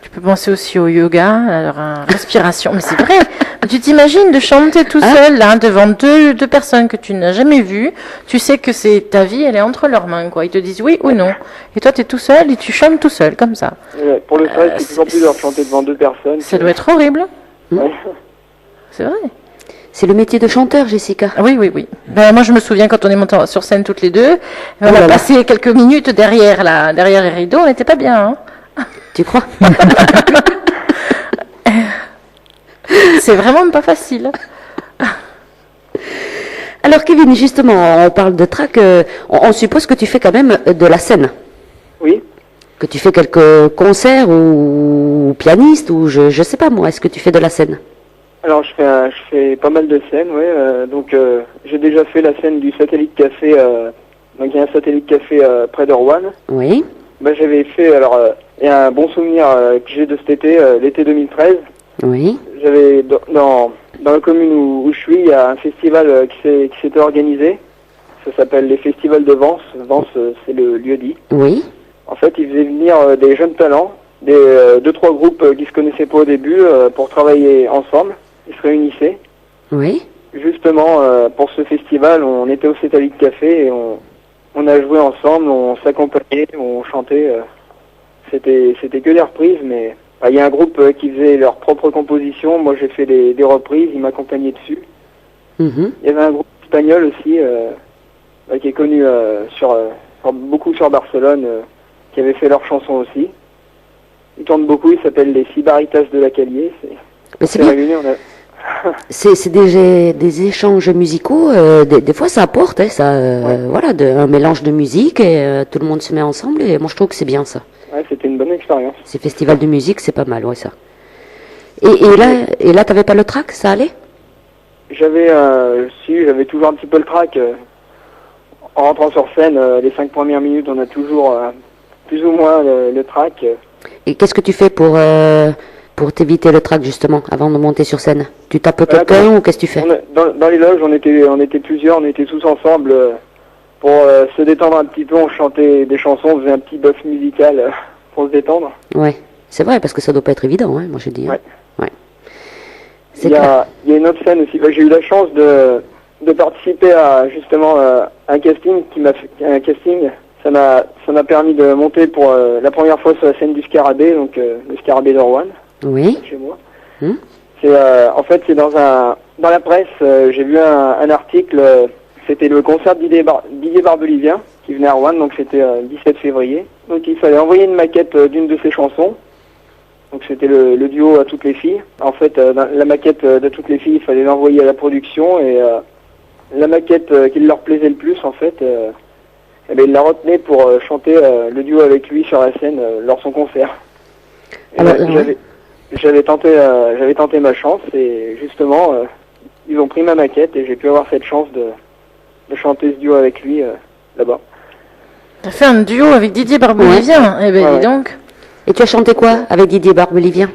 tu peux penser aussi au yoga, à la respiration. Mais c'est vrai, tu t'imagines de chanter tout seul là, devant deux personnes que tu n'as jamais vues. Tu sais que c'est ta vie, elle est entre leurs mains, quoi. Ils te disent oui ou non. Et toi, tu es tout seul et tu chantes tout seul, comme ça. Pour le stress, c'est toujours plus dur de chanter devant deux personnes. Ça doit être horrible. Ouais. C'est vrai. C'est le métier de chanteur, Jessica. Ah oui, oui, oui. Moi, je me souviens quand on est monté sur scène toutes les deux, on là a là. passé quelques minutes derrière les rideaux, on n'était pas bien. Hein. Tu crois? C'est vraiment pas facile. Alors Kevin, justement, on parle de track, on suppose que tu fais quand même de la scène, Oui. que tu fais quelques concerts ou pianiste ou je sais pas moi, est-ce que tu fais de la scène? Alors je fais pas mal de scènes, ouais. Donc j'ai déjà fait la scène du Satellite Café. Donc il y a un Satellite Café près de Rouen. Oui, J'avais fait il y a un bon souvenir que j'ai de cet été, l'été 2013. oui, J'avais dans la commune où je suis, il y a un festival qui s'était organisé. Ça s'appelle les festivals de Vence. Vence, c'est le lieu dit. oui, En fait, ils faisaient venir des jeunes talents, deux trois groupes qui se connaissaient pas au début, pour travailler ensemble. Ils se réunissaient. oui. Justement, pour ce festival, on était au Satellite Café et on a joué ensemble, on s'accompagnait, on chantait. C'était que des reprises, mais il y a un groupe qui faisait leurs propres compositions. Moi, j'ai fait des reprises, ils m'accompagnaient dessus. Mhm. Il y avait un groupe espagnol aussi qui est connu beaucoup sur Barcelone, qui avait fait leurs chansons aussi. Ils tournent beaucoup, ils s'appellent les Sibaritas de la Calier. Mais c'est s'est bien. réunis, C'est des échanges musicaux, des fois ça apporte, hein, ça, voilà, un mélange de musique et tout le monde se met ensemble et moi je trouve que c'est bien ça. Ouais, c'était une bonne expérience. Ces festivals de musique, c'est pas mal, ouais ça. Et là t'avais pas le track, ça allait? J'avais toujours un petit peu le trac. En rentrant sur scène, les 5 premières minutes, on a toujours plus ou moins le trac. Et qu'est-ce que tu fais pour t'éviter le track justement avant de monter sur scène? Tu tapes Voilà, quelqu'un ou qu'est-ce que tu fais? Dans les loges, on était plusieurs, on était tous ensemble. pour se détendre un petit peu, on chantait des chansons, on faisait un petit bœuf musical pour se détendre. Ouais, c'est vrai, parce que ça doit pas être évident, hein, moi je dis. Hein. Ouais. C'est Il y clair. a une autre scène aussi. J'ai eu la chance de participer à justement un casting Ça m'a permis de monter pour la première fois sur la scène du Scarabée, donc le Scarabée de Rouen, Oui. chez moi. Hmm. C'est en fait c'est dans la presse, j'ai vu un article. C'était le concert de Didier Barbelivien qui venait à Rouen, donc c'était le 17 février. Donc il fallait envoyer une maquette d'une de ses chansons. Donc c'était le duo à toutes les filles. En fait, la maquette de toutes les filles, il fallait l'envoyer à la production et la maquette qui leur plaisait le plus, en fait, eh bien, il la retenait pour chanter le duo avec lui sur la scène lors de son concert. Et Alors, j'avais tenté ma chance et justement, ils ont pris ma maquette et j'ai pu avoir cette chance de chanter ce duo avec lui là-bas. T'as fait un duo avec Didier Barbelivien. Eh ben, Ouais, dis donc. Et tu as chanté quoi avec Didier Barbelivien?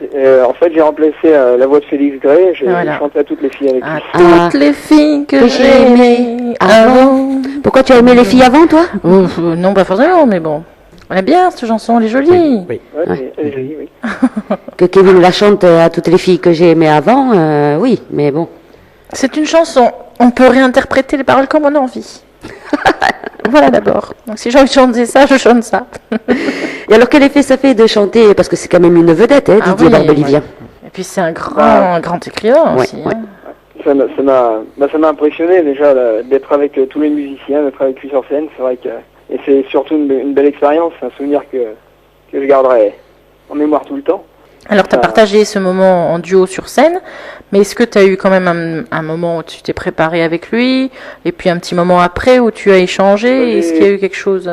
En fait, j'ai remplacé la voix de Félix Gray, j'ai Voilà. chanté à toutes les filles avec lui. À Ah. toutes les filles que Que j'ai j'ai aimées avant. Pourquoi tu as aimé les filles avant, toi? Non, pas forcément, mais bon. Elle est bien, cette chanson, elle est jolie. Ouais, elle est jolie, oui. Que Kevin la chante à toutes les filles que j'ai aimées avant, oui, mais bon. C'est une chanson. On peut réinterpréter les paroles comme on a envie. Voilà d'abord. Donc si j'ai envie de chanter ça, je chante ça. Et alors, quel effet ça fait de chanter? Parce que c'est quand même une vedette, hein, Ah Didier oui, Barbelivien. Et puis c'est un grand écrivain Ouais, aussi. ouais. hein. Ça m'a impressionné déjà d'être avec tous les musiciens, d'être avec lui sur scène. C'est vrai que et c'est surtout une belle expérience, un souvenir que je garderai en mémoire tout le temps. Alors, tu as partagé ce moment en duo sur scène, mais est-ce que tu as eu quand même un moment où tu t'es préparé avec lui, et puis un petit moment après où tu as échangé? Oui. Est-ce qu'il y a eu quelque chose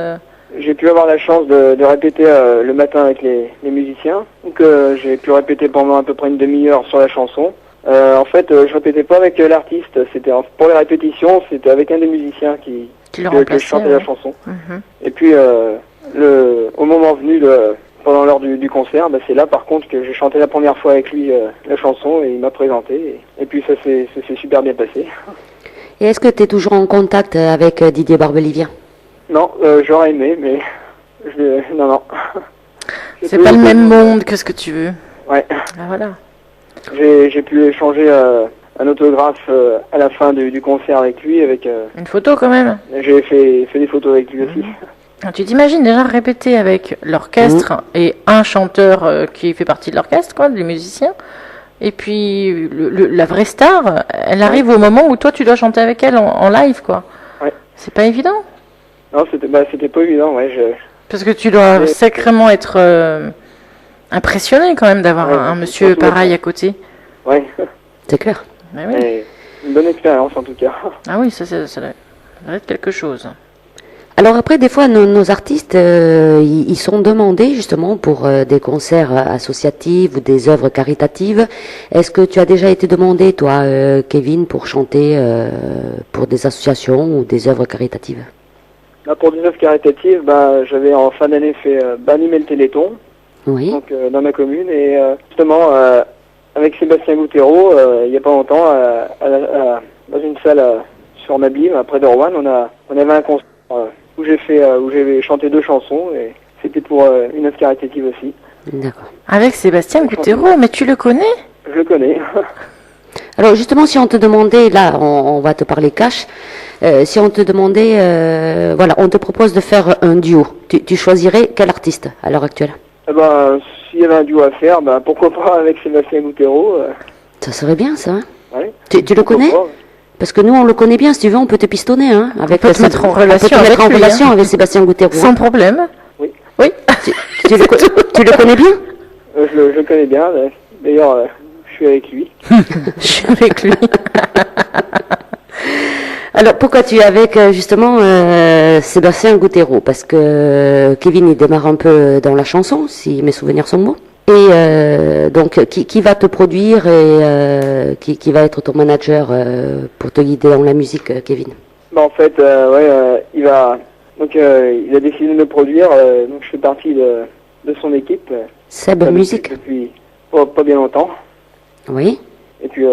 J'ai pu avoir la chance de répéter le matin avec les musiciens. Donc j'ai pu répéter pendant à peu près une demi-heure sur la chanson. En fait, je répétais pas avec l'artiste. C'était pour les répétitions, c'était avec un des musiciens qui le que je remplaçait, chantais ouais. la chanson. Mhm. Et puis au moment venu pendant l'heure du concert, c'est là par contre que j'ai chanté la première fois avec lui la chanson et il m'a présenté. Et puis ça s'est super bien passé. Et est-ce que tu es toujours en contact avec Didier Barbelivien? Non, j'aurais aimé, mais non. C'est pas le même monde que ce que tu veux. Ouais. Ah, voilà. J'ai pu échanger un autographe à la fin du concert avec lui. Une photo quand même. J'ai fait des photos avec lui aussi. Tu t'imagines déjà répéter avec l'orchestre et un chanteur qui fait partie de l'orchestre, quoi, des musiciens. Et puis la vraie star, elle arrive au moment où toi tu dois chanter avec elle en live, quoi. Ouais. C'est pas évident. Non, c'était pas évident, ouais. Parce que tu dois Mais- sacrément être impressionné quand même d'avoir Ouais, un monsieur surtout pareil après. à côté. Ouais. C'est clair. Mais oui. Mais une bonne expérience en tout cas. Ah oui, ça doit être quelque chose. Alors après, des fois, nos artistes, ils sont demandés justement pour des concerts associatifs ou des œuvres caritatives. Est-ce que tu as déjà été demandé, toi, Kevin, pour chanter pour des associations ou des œuvres caritatives? Là, pour des œuvres caritatives, j'avais en fin d'année fait animer le Téléthon, Oui. donc dans ma commune, et justement avec Sébastien Gouttereau, il y a pas longtemps, dans une salle sur Mablim, près de Rouen, on avait un concert où j'ai chanté 2 chansons, et c'était pour une œuvre caritative aussi. D'accord. Avec Sébastien Gouttereau, mais tu le connais? Je le connais. Alors justement, si on te demandait, là, on va te parler cash, si on te demandait, voilà, on te propose de faire un duo, tu choisirais quel artiste à l'heure actuelle? S'il y avait un duo à faire, pourquoi pas avec Sébastien Gouttereau. Ça serait bien, ça. Hein? Ouais. Tu le Pourquoi connais? pas. Parce que nous, on le connaît bien, si tu veux, on peut te pistonner, hein, avec peut te mettre en relation on peut te mettre avec en lui, relation hein. avec Sébastien Gouttereau. Sans problème. Oui. Oui. Tu le connais bien? Je le connais bien. D'ailleurs, je suis avec lui. Je suis avec lui. Alors, pourquoi tu es avec, justement, Sébastien Gouttereau? Parce que Kevin, il démarre un peu dans la chanson, si mes souvenirs sont bons. Et donc, qui va te produire et qui va être ton manager pour te guider dans la musique, Kevin? En fait, il va. Donc, il a décidé de me produire. Donc, je fais partie de son équipe. Seb Musique. Depuis pas bien longtemps. Oui. Et puis,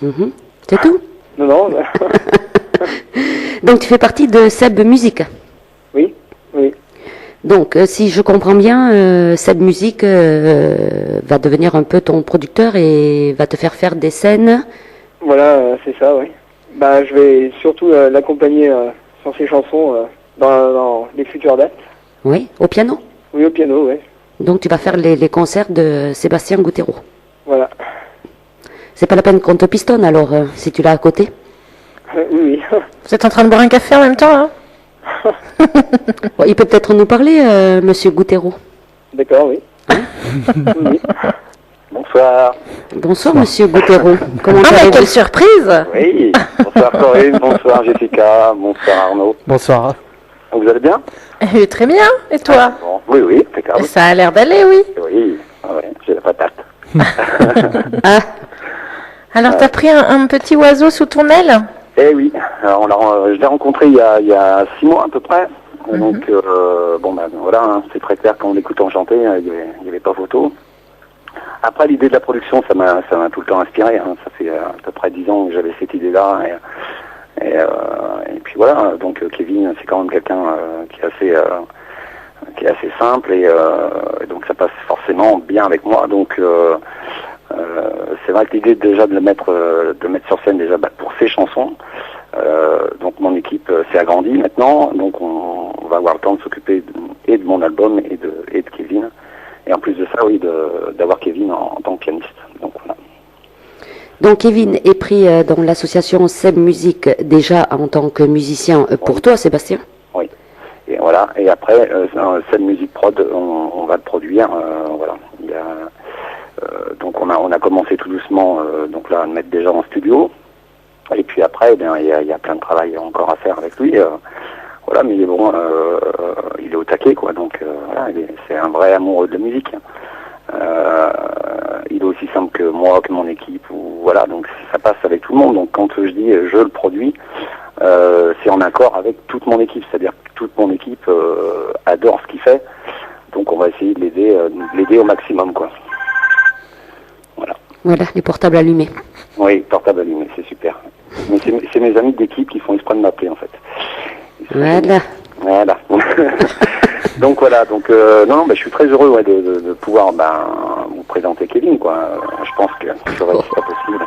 Mhm. C'est tout? non. Donc tu fais partie de Seb Musique. Oui, oui. Donc si je comprends bien, Seb Musique va devenir un peu ton producteur et va te faire des scènes. Voilà, c'est ça, oui. Bah, je vais surtout l'accompagner sur ses chansons dans les futures dates. Oui, au piano. Oui, au piano, oui. Donc tu vas faire les concerts de Sébastien Gouttereau. Voilà. C'est pas la peine qu'on te pistonne alors, si tu l'as à côté. Oui, oui. Vous êtes en train de boire un café en même temps, hein? Bon, il peut peut-être nous parler, Monsieur Gouttereau. D'accord, oui. Oui. Bonsoir. Bonsoir, Monsieur Gouttereau. Comment Ah, mais allez-vous? quelle surprise! Oui, bonsoir Corinne, bonsoir Jessica, bonsoir Arnaud. Bonsoir. Vous allez bien? Très bien, et toi? Bon, oui, oui, impeccable. Ça a l'air d'aller, oui. Oui, ouais, j'ai la patate. Ah, Alors, t'as pris un petit oiseau sous ton aile? Eh oui, alors, je l'ai rencontré il y a 6 mois à peu près. Donc, bon, ben voilà, hein, c'est très clair quand on l'écoute chanter, il n'y avait pas photo. Après, l'idée de la production, ça m'a tout le temps inspiré. Hein. Ça fait à peu près 10 ans que j'avais cette idée-là. Et puis voilà, donc Kevin, c'est quand même quelqu'un qui est assez simple et donc ça passe forcément bien avec moi. Donc c'est vrai que l'idée déjà de le mettre sur scène déjà pour ses chansons. Donc mon équipe s'est agrandie maintenant, donc on va avoir le temps de s'occuper et de mon album et de Kevin. Et en plus de ça, oui, d'avoir Kevin en tant que pianiste. Donc voilà. donc Kevin est pris dans l'association Seb Musique déjà en tant que musicien pour Oui. toi, Sébastien. Oui. Et voilà. Et après, Seb Musique Prod, on va le produire. Voilà. Il y a, donc on a commencé tout doucement, donc là, à le mettre déjà en studio. Et puis après, il y a plein de travail encore à faire avec lui. Voilà, mais il est bon, il est au taquet, quoi. Donc voilà, c'est un vrai amoureux de la musique. Il est aussi simple que moi, que mon équipe, ou voilà. Donc ça passe avec tout le monde. Donc quand je dis je le produis, c'est en accord avec toute mon équipe. C'est-à-dire que toute mon équipe adore ce qu'il fait. Donc on va essayer de l'aider au maximum, quoi. Voilà. Voilà, les portables allumés. Oui, portable allumé, c'est super. Mais c'est mes amis d'équipe qui font exprès de m'appeler, en fait. Voilà. Voilà. Donc voilà, donc non, je suis très heureux de pouvoir vous présenter Kevin, quoi. Je pense que c'est vrai que c'est pas possible.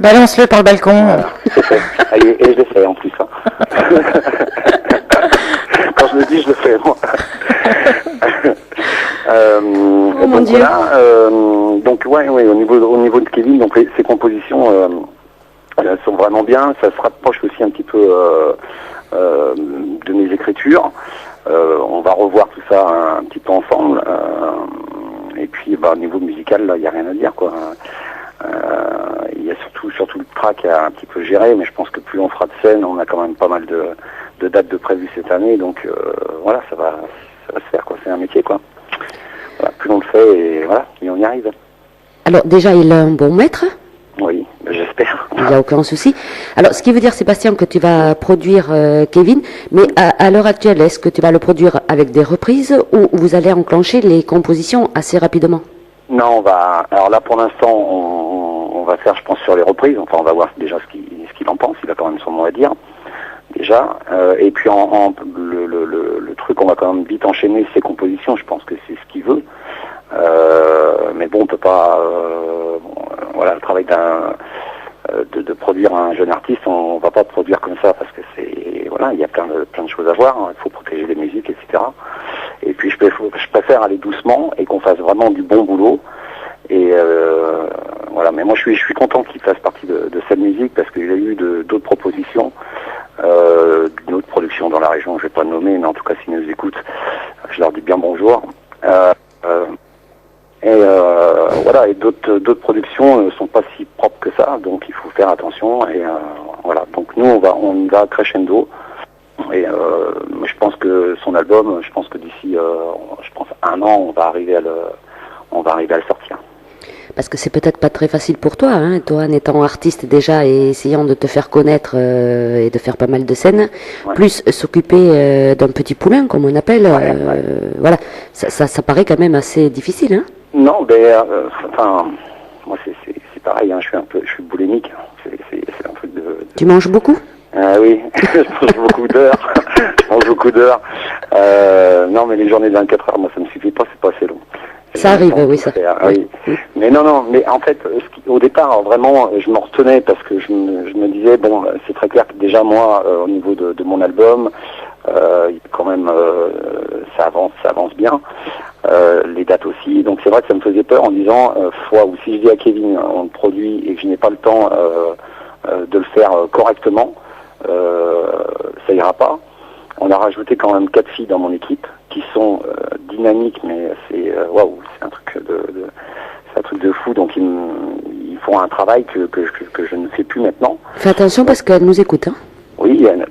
Balance-le par le balcon. Voilà, c'est fait. Et je le fais en plus. Hein. Quand je le dis, je le fais. Moi. Oh mon donc Dieu. voilà, donc ouais, au niveau de Kevin, donc ses compositions sont vraiment bien. Ça se rapproche aussi un petit peu de mes écritures. On va revoir tout ça un petit peu ensemble. Et puis, au niveau musical, là, il n'y a rien à dire, quoi. Il y a surtout le track à un petit peu géré, mais je pense que plus on fera de scènes, on a quand même pas mal de dates de prévues cette année, donc voilà, ça va se faire, quoi. C'est un métier, quoi. Voilà, plus on le fait, et voilà, et on y arrive. Alors déjà, il a un bon maître. Oui, j'espère. Il n'y a aucun souci. Alors, ce qui veut dire, Sébastien, que tu vas produire Kevin, mais à l'heure actuelle, est-ce que tu vas le produire avec des reprises ou vous allez enclencher les compositions assez rapidement? Non, alors là, pour l'instant, on va faire, je pense, sur les reprises. Enfin, on va voir déjà ce qu'il en pense. Il a quand même son mot à dire, déjà. Et puis, le truc, on va quand même vite enchaîner ses compositions. Je pense que c'est ce qu'il veut. Mais bon, on peut pas... voilà, le travail de produire un jeune artiste, on va pas produire comme ça parce que c'est... Voilà, il y a plein de choses à voir. Hein. Il faut protéger les musiques, etc. Et puis, je préfère aller doucement et qu'on fasse vraiment du bon boulot. Et voilà, mais moi je suis content qu'il fasse partie de cette musique parce qu'il a eu d'autres propositions d'une autre production dans la région, je vais pas le nommer, mais en tout cas s'ils nous écoutent, je leur dis bien bonjour. Voilà, et d'autres productions ne sont pas si propres que ça, donc il faut faire attention. Et voilà, donc nous on va crescendo. Et je pense que son album, je pense que d'ici, un an, on va arriver à le sortir. Parce que c'est peut-être pas très facile pour toi, hein, toi en étant artiste déjà et essayant de te faire connaître et de faire pas mal de scènes, Ouais. plus s'occuper d'un petit poulain, comme on appelle, Ouais. voilà, ça paraît quand même assez difficile, hein. Non, mais enfin, moi c'est pareil, hein, je suis boulimique. C'est un truc de... Tu manges beaucoup? Ah oui, je mange beaucoup d'heures. Non, mais les journées de 24 heures, moi, ça me suffit pas, c'est pas assez long. Ça arrive, oui, ça. Oui. Mais non, mais en fait, au départ, vraiment, je me retenais parce que je me disais, bon, c'est très clair que déjà, moi, au niveau de mon album, quand même, ça avance bien. Les dates aussi, donc c'est vrai que ça me faisait peur en disant, ou si je dis à Kevin, on le produit et que je n'ai pas le temps de le faire correctement, ça ira pas. On a rajouté quand même 4 filles dans mon équipe qui sont dynamiques, mais c'est waouh, c'est un truc de fou. Donc ils font un travail que je ne fais plus maintenant. Fais attention parce qu'elle nous écoute. Hein. Oui, elle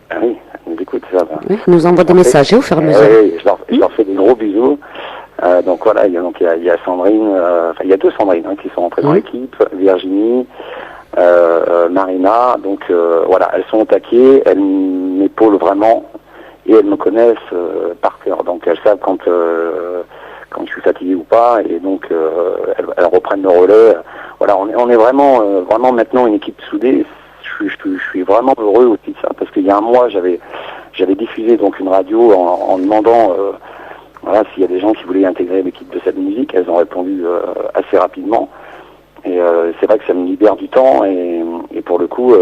nous écoute, ça va. Oui, elle nous envoie des messages au fur et à mesure. Oui, je leur fais des gros bisous. Donc voilà, il y a Sandrine, il y a 2 Sandrines qui sont entrées dans l'équipe, Virginie, Marina. Donc voilà, elles sont au taquet, elles m'épaulent vraiment. Et elles me connaissent par cœur, donc elles savent quand je suis fatigué ou pas, et donc elles reprennent le relais. Voilà, on est vraiment maintenant une équipe soudée. Je suis vraiment heureux aussi de ça, parce qu'il y a un mois j'avais diffusé donc une radio en demandant voilà, s'il y a des gens qui voulaient intégrer l'équipe de cette musique. Elles ont répondu assez rapidement, et c'est vrai que ça me libère du temps, et pour le coup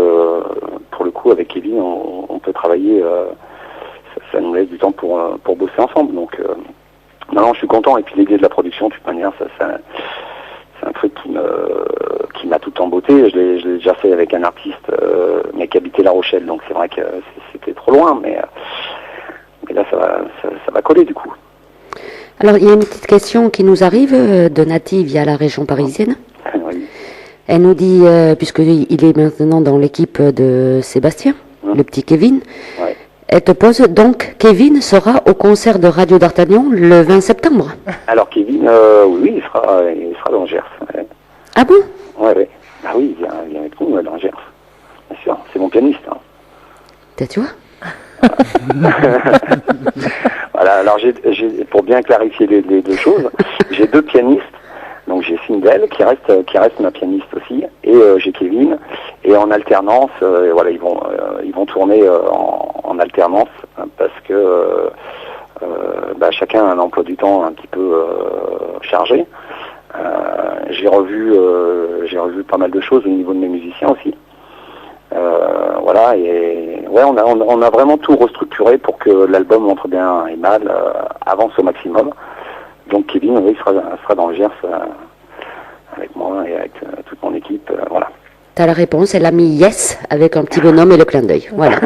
avec Kevin on peut travailler. Ça nous laisse du temps pour bosser ensemble. Donc, non, je suis content. Et puis l'idée de la production, de toute manière, c'est un truc qui m'a tout embêté. Je l'ai déjà fait avec un artiste, mais qui habitait La Rochelle. Donc c'est vrai que c'était trop loin, mais là, ça va coller du coup. Alors, il y a une petite question qui nous arrive de Nati via la région parisienne. Oui. Elle nous dit, puisqu'il est maintenant dans l'équipe de Sébastien, le petit Kevin, Ouais. elle te pose, donc Kevin sera au concert de Radio d'Artagnan le 20 septembre. Alors Kevin, oui, il sera dans Gers. Ouais. Ah bon? Ouais. Ah oui, il vient avec nous dans Gers. Bien sûr, c'est mon pianiste. Hein. Tu vois? Voilà, alors pour bien clarifier les 2 choses, j'ai 2 pianistes. Donc j'ai Sindel qui reste ma pianiste aussi, et j'ai Kevin, et en alternance, voilà, ils vont tourner en alternance parce que chacun a un emploi du temps un petit peu chargé. J'ai revu pas mal de choses au niveau de mes musiciens aussi. Voilà, et ouais, on a vraiment tout restructuré pour que l'album Entre bien et mal avance au maximum. Donc Kevin, oui, sera dans le Gers avec moi et avec toute mon équipe. Voilà. T'as la réponse, elle a mis yes avec un petit bonhomme et le clin d'œil. Voilà.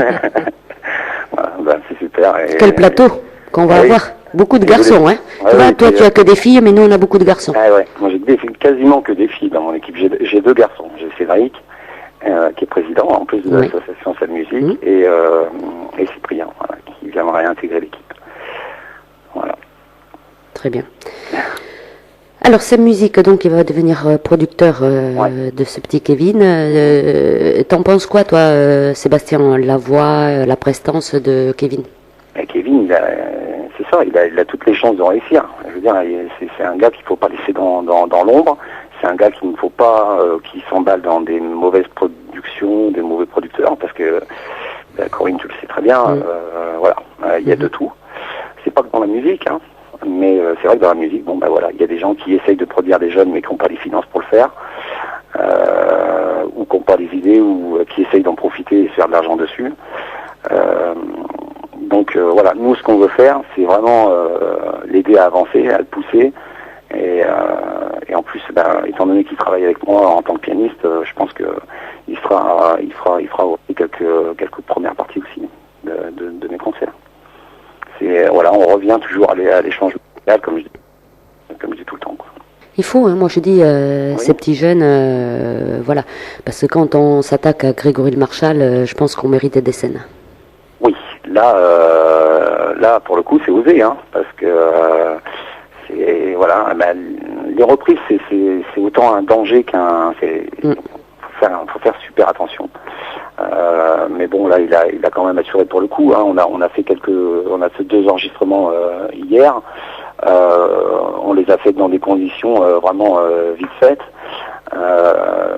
Voilà, c'est super. Et, quel plateau qu'on va avoir. Beaucoup de garçons, hein. Ouais, tu vois, oui, toi tu as que des filles, mais nous on a beaucoup de garçons. Ah ouais, moi j'ai quasiment que des filles dans mon équipe. J'ai 2 garçons. J'ai Cédric, qui est président en plus de l'association Salle Musique, et Cyprien, voilà, qui viendra réintégrer l'équipe. Voilà. Très bien. Alors, cette musique, donc, il va devenir producteur de ce petit Kevin. T'en penses quoi, toi, Sébastien, la voix, la prestance de Kevin? Et Kevin, c'est ça, il a toutes les chances de réussir. Je veux dire, c'est un gars qu'il ne faut pas laisser dans l'ombre. C'est un gars qu'il ne faut pas qui s'emballe dans des mauvaises productions, des mauvais producteurs, parce que Corinne, tu le sais très bien, voilà, il y a de tout. C'est pas que dans la musique, hein. Mais c'est vrai que dans la musique, bon ben voilà, il y a des gens qui essayent de produire des jeunes mais qui n'ont pas les finances pour le faire, ou qui n'ont pas les idées, ou qui essayent d'en profiter et se faire de l'argent dessus. Donc voilà, nous ce qu'on veut faire, c'est vraiment l'aider à avancer, à le pousser, et en plus, étant donné qu'il travaille avec moi en tant que pianiste, je pense que il fera aussi quelques premières parties aussi de mes concerts. Voilà, on revient toujours à l'échange musical, comme je dis tout le temps, quoi. Il faut, hein, moi je dis, ces petits jeunes, voilà, parce que quand on s'attaque à Grégory Le Marchal, je pense qu'on mérite des scènes. Oui, là pour le coup c'est osé, hein, parce que voilà, les reprises c'est autant un danger qu'un, faut faire super attention. Mais bon, là, il a quand même assuré pour le coup. Hein. On a fait 2 enregistrements hier. On les a fait dans des conditions vraiment vite faites.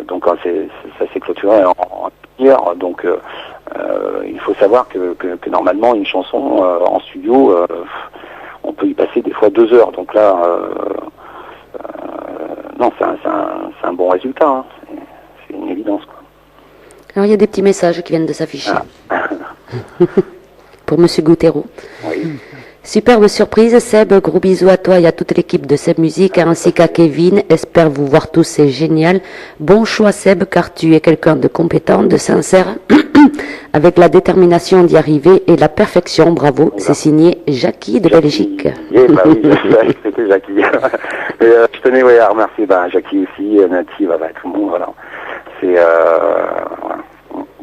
Donc quand ça s'est clôturé en hier, donc il faut savoir que normalement une chanson en studio, on peut y passer des fois 2 heures. Donc là, non, c'est un bon résultat. Hein. C'est une évidence, quoi. Alors, il y a des petits messages qui viennent de s'afficher. Ah. Pour Monsieur Goutero. Oui. Superbe surprise, Seb, gros bisous à toi et à toute l'équipe de Seb Musique, ainsi qu'à Kevin. Espère vous voir tous, c'est génial. Bon choix, Seb, car tu es quelqu'un de compétent, de sincère, avec la détermination d'y arriver et la perfection. Bravo, c'est signé Jackie de Belgique. Bah oui, c'était Jackie. Et, je tenais à remercier Jackie aussi, Native, tout le monde, voilà. C'est... voilà.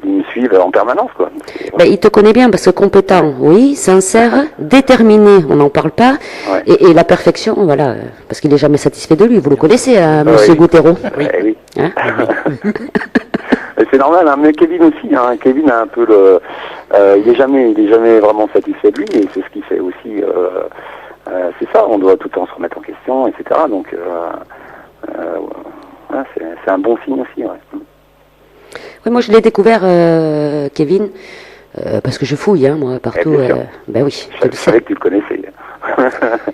Ils me suivent en permanence, quoi. Ben, il te connaît bien parce que compétent, oui, sincère, déterminé, on n'en parle pas, Ouais. et la perfection, voilà, parce qu'il n'est jamais satisfait de lui. Vous le connaissez, Monsieur Oui. Goutero. Oui. Hein Et c'est normal, hein, mais Kevin aussi. Hein. Kevin a un peu le, il est jamais vraiment satisfait de lui, et c'est ce qui fait aussi. C'est ça, on doit tout le temps se remettre en question, etc. Donc, ouais, c'est un bon signe aussi. Ouais. Oui, moi je l'ai découvert, Kevin, parce que je fouille, hein, moi, partout. bien sûr. Ben oui, Je je le sais. savais que tu le connaissais.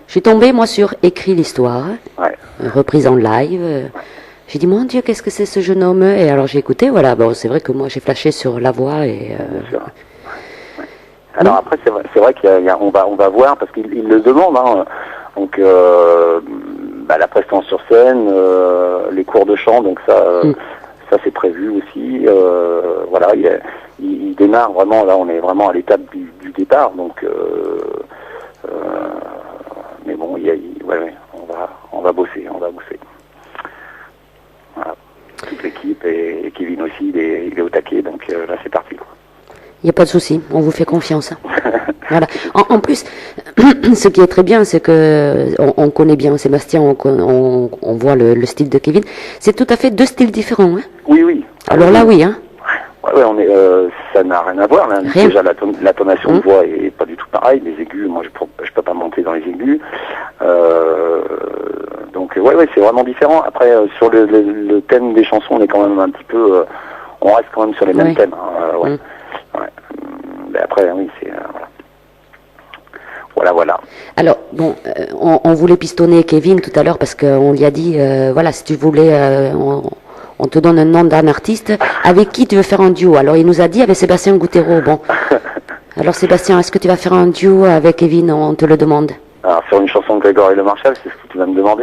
Je suis tombée, moi, sur Écrit l'histoire, Ouais. reprise en live. J'ai dit, mon Dieu, qu'est-ce que c'est ce jeune homme? Et alors j'ai écouté, voilà, bon, c'est vrai que moi j'ai flashé sur la voix et... Bien sûr. Ouais. Alors après, c'est vrai qu'on va voir, parce qu'il le demande, hein, donc la prestance sur scène, les cours de chant, donc ça c'est prévu aussi. Voilà, il démarre vraiment, là on est vraiment à l'étape du départ, donc mais bon, ouais, on va bosser. Voilà. Toute l'équipe et Kevin aussi, il est au taquet, donc là c'est parti, quoi. Il n'y a pas de souci, on vous fait confiance. Voilà. En plus, ce qui est très bien, c'est que on connaît bien Sébastien, on voit le style de Kevin. C'est tout à fait 2 styles différents. Hein. Oui. Alors là, oui. Hein. Ouais, ça n'a rien à voir. Là. Rien. Déjà, l'intonation de voix est pas du tout pareille. Les aigus, moi, je peux pas monter dans les aigus. Donc, ouais, c'est vraiment différent. Après, sur le thème des chansons, on est quand même un petit peu... on reste quand même sur les mêmes thèmes. Hein, ouais. Mais après, oui, c'est... Voilà. Alors, bon, on voulait pistonner Kevin tout à l'heure parce qu'on lui a dit, voilà, si tu voulais... on te donne un nom d'un artiste, avec qui tu veux faire un duo? Alors il nous a dit avec Sébastien Goutero. Bon, alors Sébastien, est-ce que tu vas faire un duo avec Kevin? On te le demande. Alors sur une chanson de Grégory Le Marchal, c'est ce que tu vas me demander?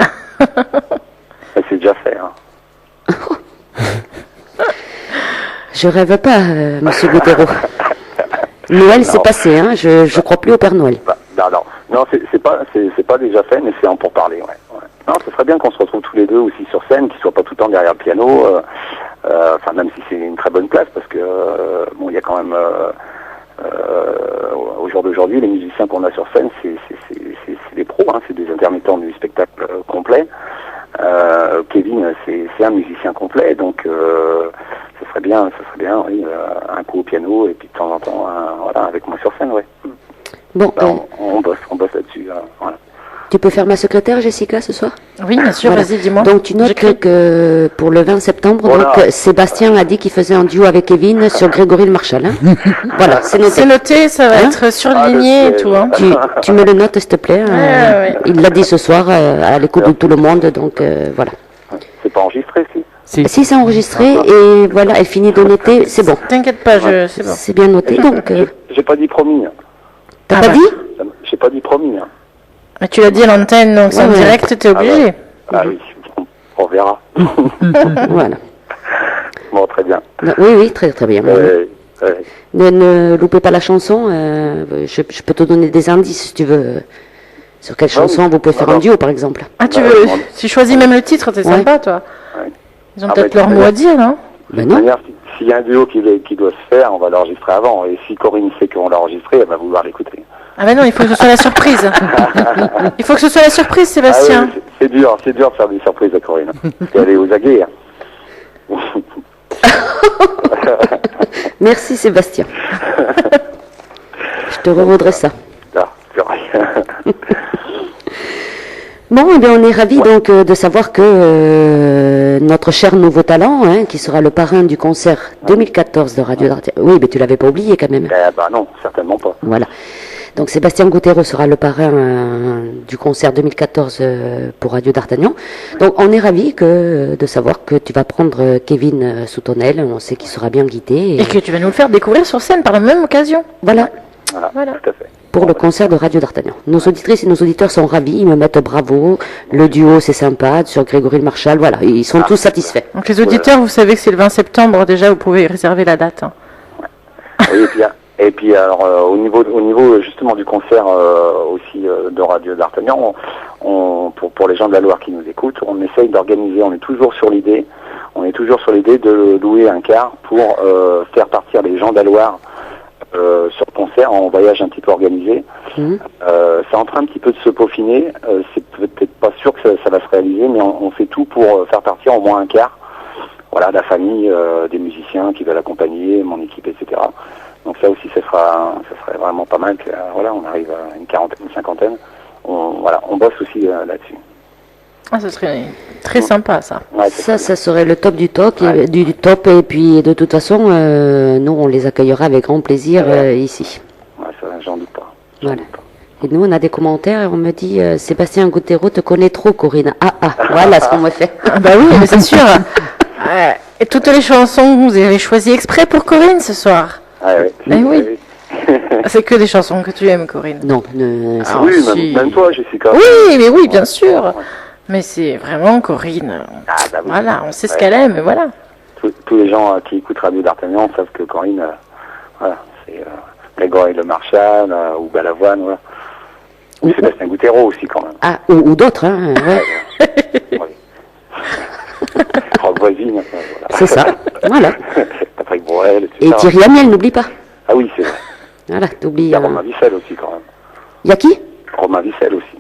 C'est déjà fait. Hein. Je rêve pas, Monsieur Goutero. Noël s'est passé, hein. Je crois plus au Père Noël. Non, c'est pas déjà fait, mais c'est en pourparler. Ouais. Non, ce serait bien qu'on se retrouve tous les deux aussi sur scène, qu'ils soient pas tout le temps derrière le piano. Enfin, même si c'est une très bonne place, parce que bon, il y a quand même au jour d'aujourd'hui, les musiciens qu'on a sur scène, c'est des pros, hein, c'est des intermittents du spectacle complet. Kevin, c'est un musicien complet, donc ce serait bien, oui, un coup au piano et puis de temps en temps, voilà, avec moi sur scène, ouais. Bon, on bosse là-dessus, voilà. Tu peux faire ma secrétaire, Jessica, ce soir? Oui, bien sûr, Voilà. vas-y, dis-moi. Donc tu notes que pour le 20 septembre, Voilà. donc, Sébastien a dit qu'il faisait un duo avec Kevin sur Grégory Le Marchal. Hein. Voilà, c'est noté. C'est noté, ça va Hein être surligné et tout. Hein. Tu me le notes, s'il te plaît. Ouais. Il l'a dit ce soir à l'écoute de tout le monde, donc voilà. C'est pas enregistré, si? Si c'est enregistré, et voilà, elle finit de noter, c'est bon. T'inquiète pas, c'est bon. C'est bien noté, donc... J'ai pas dit promis. Hein. T'as pas dit? J'ai pas dit promis. Hein. Mais tu l'as dit à l'antenne, donc c'est en Ouais. direct, t'es obligé. Ah oui, on verra. Voilà. Bon, très bien. Oui, très très bien. Ouais. Ne loupez pas la chanson, je peux te donner des indices si tu veux. Sur quelle chanson vous pouvez faire un duo, par exemple. Ah, tu Bah, veux... ouais. Tu choisis même le titre, t'es Ouais. sympa, toi. Ouais. Ils ont Ah, peut-être bah, leur tu mot peux à dire, non? Ben De non. toute manière, s'il y a un duo qui doit se faire, on va l'enregistrer avant. Et si Corinne sait qu'on l'a enregistré, elle va vouloir l'écouter. Ah ben non, il faut que ce soit la surprise. Il faut que ce soit la surprise, Sébastien. Ah oui, c'est dur de faire des surprises à Corinne. Parce qu'elle est aux aguets. Hein. Merci Sébastien. Je te revaudrai ça. Ah, c'est vrai. Bon, eh bien, on est ravis donc de savoir que notre cher nouveau talent, hein, qui sera le parrain du concert 2014 de Radio d'Artagnan. Oui, mais tu l'avais pas oublié quand même. Bah non, certainement pas. Voilà. Donc Sébastien Gouttereau sera le parrain du concert 2014 pour Radio d'Artagnan. Donc on est ravis de savoir que tu vas prendre Kevin sous ton aile. On sait qu'il sera bien guidé. Et que tu vas nous le faire découvrir sur scène par la même occasion. Voilà. Voilà, tout à fait. Pour le concert de Radio d'Artagnan. Nos auditrices et nos auditeurs sont ravis, ils me mettent bravo, le duo c'est sympa, sur Grégory Le Marchal, voilà, ils sont tous satisfaits. Donc les auditeurs, vous savez que c'est le 20 septembre déjà, vous pouvez réserver la date. Hein. Oui, et puis alors au niveau justement du concert aussi de Radio d'Artagnan, pour les gens de la Loire qui nous écoutent, on essaye d'organiser, on est toujours sur l'idée de louer un car pour faire partir les gens de la Loire sur le concert en voyage un petit peu organisé. C'est en train un petit peu de se peaufiner, c'est peut-être pas sûr que ça va se réaliser, mais on fait tout pour faire partir au moins un quart, voilà, la famille, des musiciens qui veulent accompagner, mon équipe, etc. Donc ça aussi, ça serait vraiment pas mal que, voilà, on arrive à une quarantaine, une cinquantaine. On bosse aussi là-dessus. Ah, ce serait très sympa, ça. Ouais, Ça serait le top du top, du top, et puis de toute façon, nous on les accueillera avec grand plaisir ici. Ouais, ça, j'en doute pas. Voilà. Et nous on a des commentaires et on me dit Sébastien Gouttereau te connaît trop, Corinne. Voilà ce qu'on me fait. Ah bah oui, mais c'est sûr. Et toutes les chansons que vous avez choisies exprès pour Corinne ce soir. Ouais. Eh oui. C'est que des chansons que tu aimes, Corinne. Non, oui, même toi, Jessica. Oui, mais oui, bien sûr. Ouais. Mais c'est vraiment Corinne. Bah oui. Voilà, on sait ce qu'elle aime, voilà. Tous les gens qui écoutent Radio d'Artagnan savent que Corinne, voilà, c'est Grégory Le Marchal ou Balavoine, voilà. Ou Sébastien Gouttereau aussi quand même. Ah, ou d'autres, hein. Ouais. Rock voisine, voilà. C'est ça, voilà. Patrick Borel, etc. Et Thierry Amiel, n'oublie pas. Ah oui, c'est vrai. Voilà, t'oublies. Il y a Romain Vissel aussi quand même. Il y a qui? Romain Vissel aussi.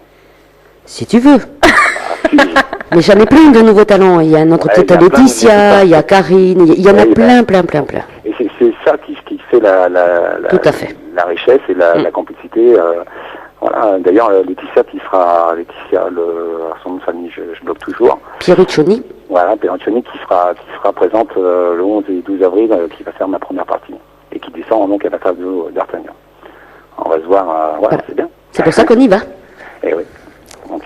Si tu veux. Mais j'en ai plein de nouveaux talents. Il y a notre petite Laetitia, il y a Karine, il y en a plein. Et c'est ça qui fait Tout à fait. La richesse et la complicité. Voilà. D'ailleurs, Laetitia, son nom de famille, je bloque toujours. Pieruccioni. Voilà, Pieruccioni qui sera présente le 11 et 12 avril, qui va faire ma première partie et qui descend donc à la table d'Artagnan. On va se voir, voilà, c'est bien. C'est pour ça qu'on y va. Eh oui. Donc,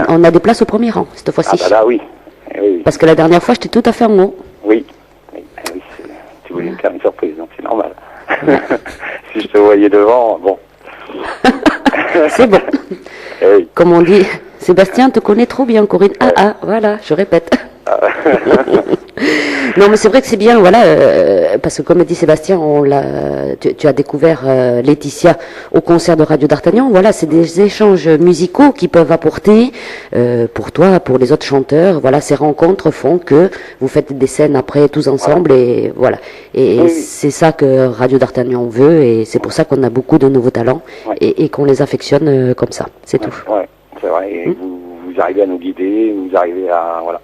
on a des places au premier rang, cette fois-ci. Ah bah là, oui. Oui. Parce que la dernière fois, j'étais tout à fait en haut. Oui. Tu voulais me faire une surprise, donc c'est normal. Si je te voyais devant, bon. C'est bon. Oui. Comme on dit, Sébastien te connaît trop bien, Corinne. Voilà, je répète. Non, mais c'est vrai que c'est bien, voilà, parce que comme dit Sébastien, tu as découvert Laetitia au concert de Radio d'Artagnan. Voilà, c'est des échanges musicaux qui peuvent apporter pour toi, pour les autres chanteurs. Voilà, ces rencontres font que vous faites des scènes après tous ensemble et voilà. Et c'est ça que Radio d'Artagnan veut et c'est pour ça qu'on a beaucoup de nouveaux talents et qu'on les affectionne comme ça. C'est tout. Ouais, c'est vrai. Et vous arrivez à nous guider, vous arrivez à voilà.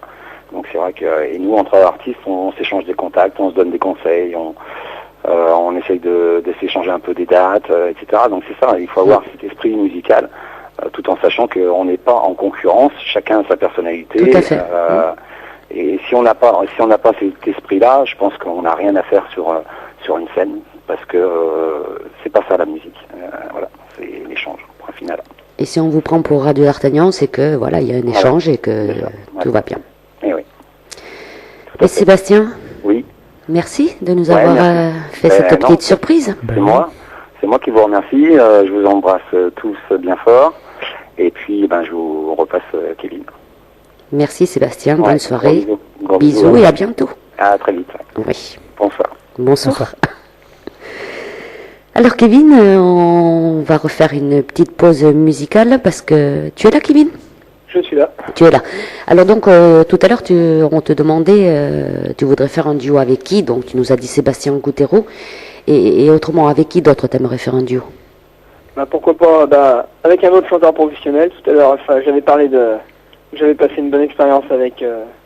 Donc c'est vrai que et nous entre artistes on s'échange des contacts, on se donne des conseils, on essaye de s'échanger un peu des dates, etc. Donc c'est ça, il faut avoir cet esprit musical, tout en sachant qu'on n'est pas en concurrence, chacun a sa personnalité. Tout à fait. Et si on n'a pas cet esprit-là, je pense qu'on n'a rien à faire sur une scène, parce que c'est pas ça la musique. Voilà, c'est l'échange, point final. Et si on vous prend pour Radio d'Artagnan, c'est que voilà, il y a un échange et que tout va bien. Et Sébastien, oui. Merci de nous avoir fait cette petite surprise. C'est moi qui vous remercie. Je vous embrasse tous bien fort. Et puis, je vous repasse Kevin. Merci Sébastien, bonne soirée. Gros bisous et à bientôt. À très vite. Oui. Bonsoir. Alors Kevin, on va refaire une petite pause musicale parce que tu es là, Kevin ? Je suis là. Tu es là. Alors donc tout à l'heure on te demandait tu voudrais faire un duo avec qui, donc tu nous as dit Sébastien Gouttereau et autrement avec qui d'autre t'aimerais faire un duo? Pourquoi pas avec un autre chanteur professionnel. Tout à l'heure j'avais passé une bonne expérience avec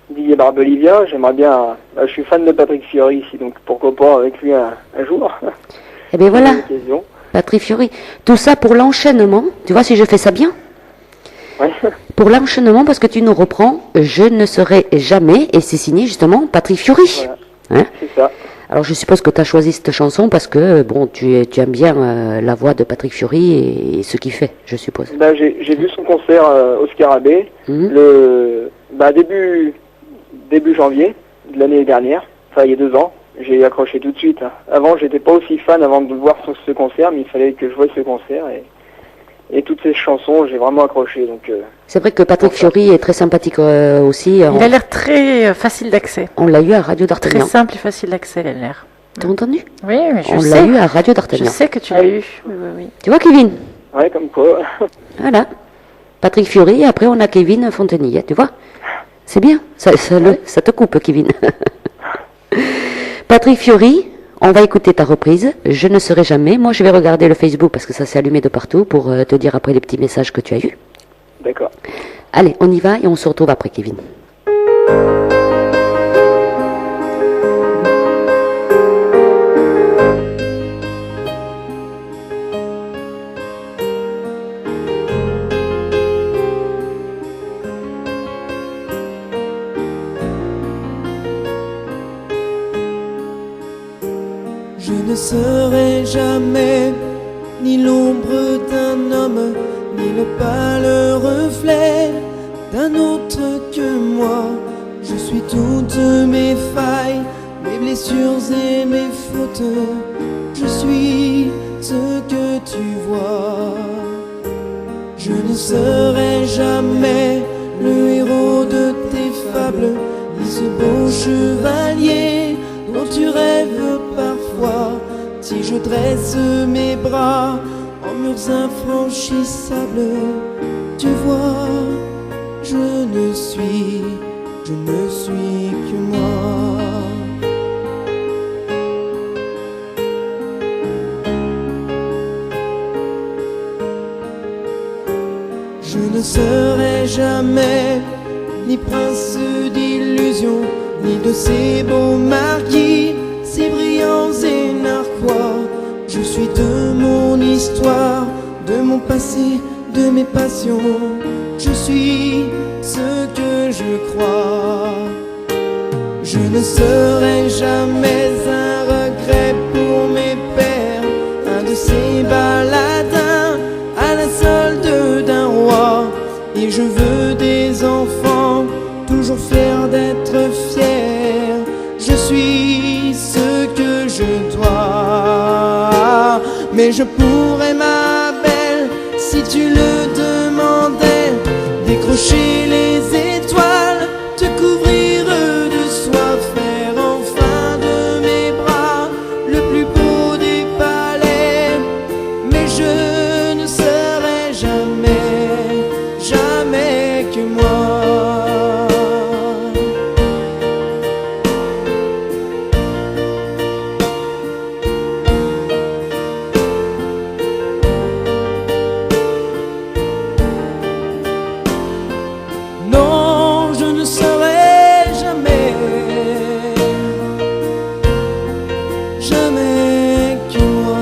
Didier Barbelivien. J'aimerais bien je suis fan de Patrick Fiori ici, donc pourquoi pas avec lui un jour. Eh bien voilà, Patrick Fiori. Tout ça pour l'enchaînement, tu vois si je fais ça bien. Ouais. Pour l'enchaînement, parce que tu nous reprends, je ne serai jamais, et c'est signé justement Patrick Fiori. Voilà. Hein? C'est ça. Alors je suppose que tu as choisi cette chanson parce que bon, tu aimes bien la voix de Patrick Fiori et ce qu'il fait, je suppose. Bah, j'ai vu son concert au Scarabée début janvier de l'année dernière, enfin il y a 2 ans. J'ai accroché tout de suite. Hein. Avant, j'étais pas aussi fan avant de voir ce concert, mais il fallait que je voie ce concert et toutes ces chansons, j'ai vraiment accroché. Donc C'est vrai que Patrick Fiori est très sympathique aussi. Il a l'air très facile d'accès. On l'a eu à Radio Très d'Artagnan. simple et facile d'accès, il a l'air. T'as entendu? Oui, mais je On sais. l'a eu à Radio Je d'Artagnan. sais que tu l'as eu. Oui, oui, oui. Tu vois, Kevin? ouais, comme quoi. Voilà. Patrick Fiori, et après on a Kevin Fontenille, tu vois? C'est bien, ça te coupe, Kevin. Patrick Fiori, on va écouter ta reprise, Je ne serai jamais. Moi, je vais regarder le Facebook parce que ça s'est allumé de partout pour te dire après les petits messages que tu as eus. D'accord. Allez, on y va et on se retrouve après, Kevin. Je ne serai jamais ni l'ombre d'un homme, ni le pâle reflet d'un autre que moi. Je suis toutes mes failles, mes blessures et mes fautes. Je suis ce que tu vois. Je ne serai jamais le héros de tes fables, ni ce beau chevalier dont tu rêves parfois. Si je dresse mes bras en murs infranchissables, tu vois, je ne suis que moi. Je ne serai jamais ni prince d'illusion, ni de ces beaux marquis, si brillants et narquois. Je suis de mon histoire, de mon passé, de mes passions. Je suis ce que je crois. Je ne serai jamais un regret pour mes pères, un de ces baladins à la solde d'un roi. Et je veux des enfants, toujours fiers d'être fiers. Je suis ce que je dois. Mais je pourrais, ma belle, si tu le demandais, décrocher les étoiles, te couvrir de soie, faire enfin de mes bras le plus beau des palais. Mais je ne serai jamais, jamais que moi. Non, je ne serai jamais, jamais que moi.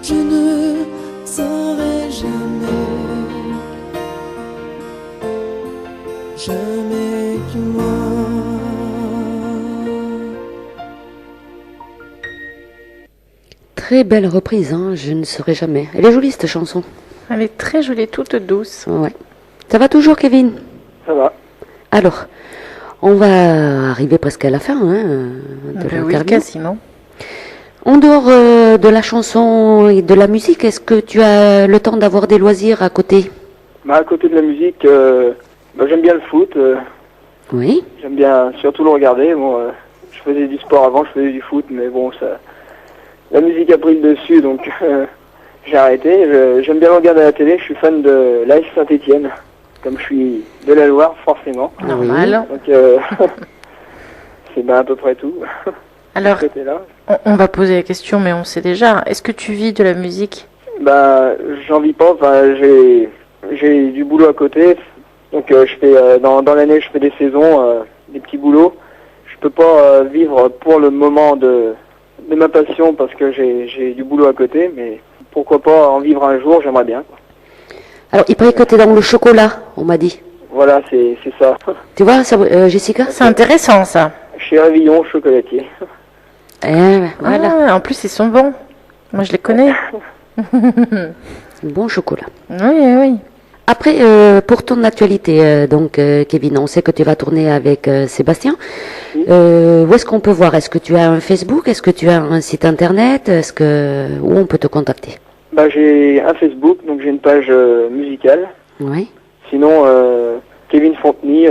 Je ne serai jamais, jamais que moi. Très belle reprise, hein, Je ne serai jamais. Elle est jolie cette chanson. Elle est très jolie, toute douce. Ouais. Ça va toujours, Kevin? Ça va. Alors, on va arriver presque à la fin de Ben oui, l'interview. quasiment. En dehors de la chanson et de la musique, est-ce que tu as le temps d'avoir des loisirs à côté? Bah, à côté de la musique, j'aime bien le foot. Oui. J'aime bien surtout le regarder. Bon, je faisais du sport avant, je faisais du foot, mais bon, la musique a pris le dessus, donc j'ai arrêté. J'aime bien le regarder à la télé. Je suis fan de l'AS Saint-Étienne, comme je suis de la Loire, forcément. Normal. Donc c'est à peu près tout. Alors, C'était là. on va poser la question, mais on sait déjà. Est-ce que tu vis de la musique? Bah, j'en vis pas. Enfin, j'ai du boulot à côté. Donc, je fais dans l'année, je fais des saisons, des petits boulots. Je peux pas vivre pour le moment de ma passion parce que j'ai du boulot à côté. Mais pourquoi pas en vivre un jour, j'aimerais bien. Alors, il paraît que tu es dans le chocolat, on m'a dit. Voilà, c'est ça. Tu vois, ça, Jessica? C'est intéressant ça. Chez Révillon, chocolatier. Voilà. En plus, ils sont bons. Moi, je les connais. Bon chocolat. Oui. Après, pour ton actualité, Kevin, on sait que tu vas tourner avec Sébastien. Oui. Où est-ce qu'on peut voir? Est-ce que tu as un Facebook? Est-ce que tu as un site internet? Où on peut te contacter? Bah, j'ai un Facebook, donc j'ai une page musicale. Oui. Sinon, Kevin Fontenay,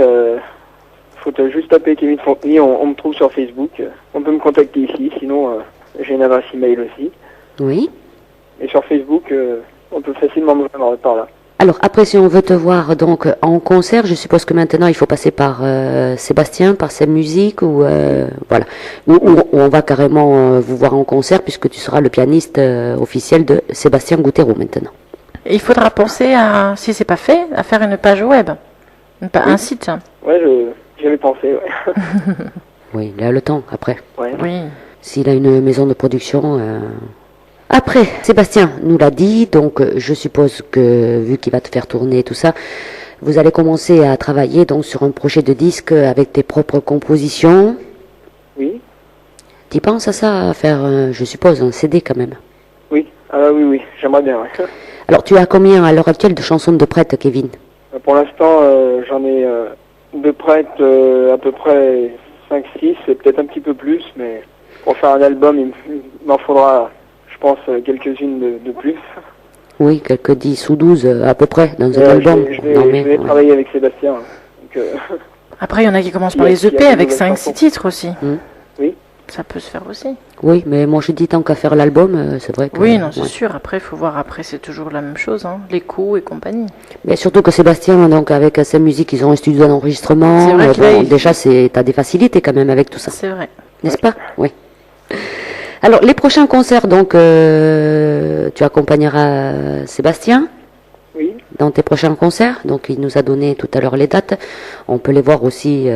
faut juste taper Kevin Fontenay, on me trouve sur Facebook. On peut me contacter ici, sinon j'ai une adresse email aussi. Oui. Et sur Facebook, on peut facilement me joindre par là. Alors après, si on veut te voir donc en concert, je suppose que maintenant il faut passer par Sébastien, par sa musique ou voilà, ou on va carrément vous voir en concert puisque tu seras le pianiste officiel de Sébastien Gouttereau maintenant. Et il faudra penser à, si c'est pas fait, à faire une page web, un site. Ouais, j'y avais pensé, ouais. Oui, il a le temps après. Ouais. Oui. S'il a une maison de production. Après, Sébastien nous l'a dit, donc je suppose que vu qu'il va te faire tourner tout ça, vous allez commencer à travailler donc sur un projet de disque avec tes propres compositions. Oui. Tu penses à ça, à faire, je suppose, un CD quand même? Oui. Oui, j'aimerais bien, ouais. Alors tu as combien à l'heure actuelle de chansons de prêtes, Kevin? Pour l'instant, j'en ai de prêtes à peu près 5-6, et peut-être un petit peu plus, mais pour faire un album, il m'en faudra, je pense, quelques-unes de plus. Oui, quelques 10 ou 12 à peu près dans un album. Je vais travailler avec Sébastien. Donc, Après, il y en a qui commencent par il y a- les il y a EP des avec nouvelles 5-6 chansons. titres aussi. Oui. Ça peut se faire aussi. Oui, mais moi je dis tant qu'à faire l'album, c'est vrai que... Oui, non, c'est ouais. sûr. Après, il faut voir. Après, c'est toujours la même chose, hein. Les coûts et compagnie. Mais surtout que Sébastien, donc avec sa musique, ils ont un studio d'enregistrement. C'est vrai qu'il a- Déjà, t'as des facilités quand même avec tout ça, C'est vrai. n'est-ce pas? Oui. Alors, les prochains concerts, donc, tu accompagneras Sébastien Oui. dans tes prochains concerts. Donc, il nous a donné tout à l'heure les dates. On peut les voir aussi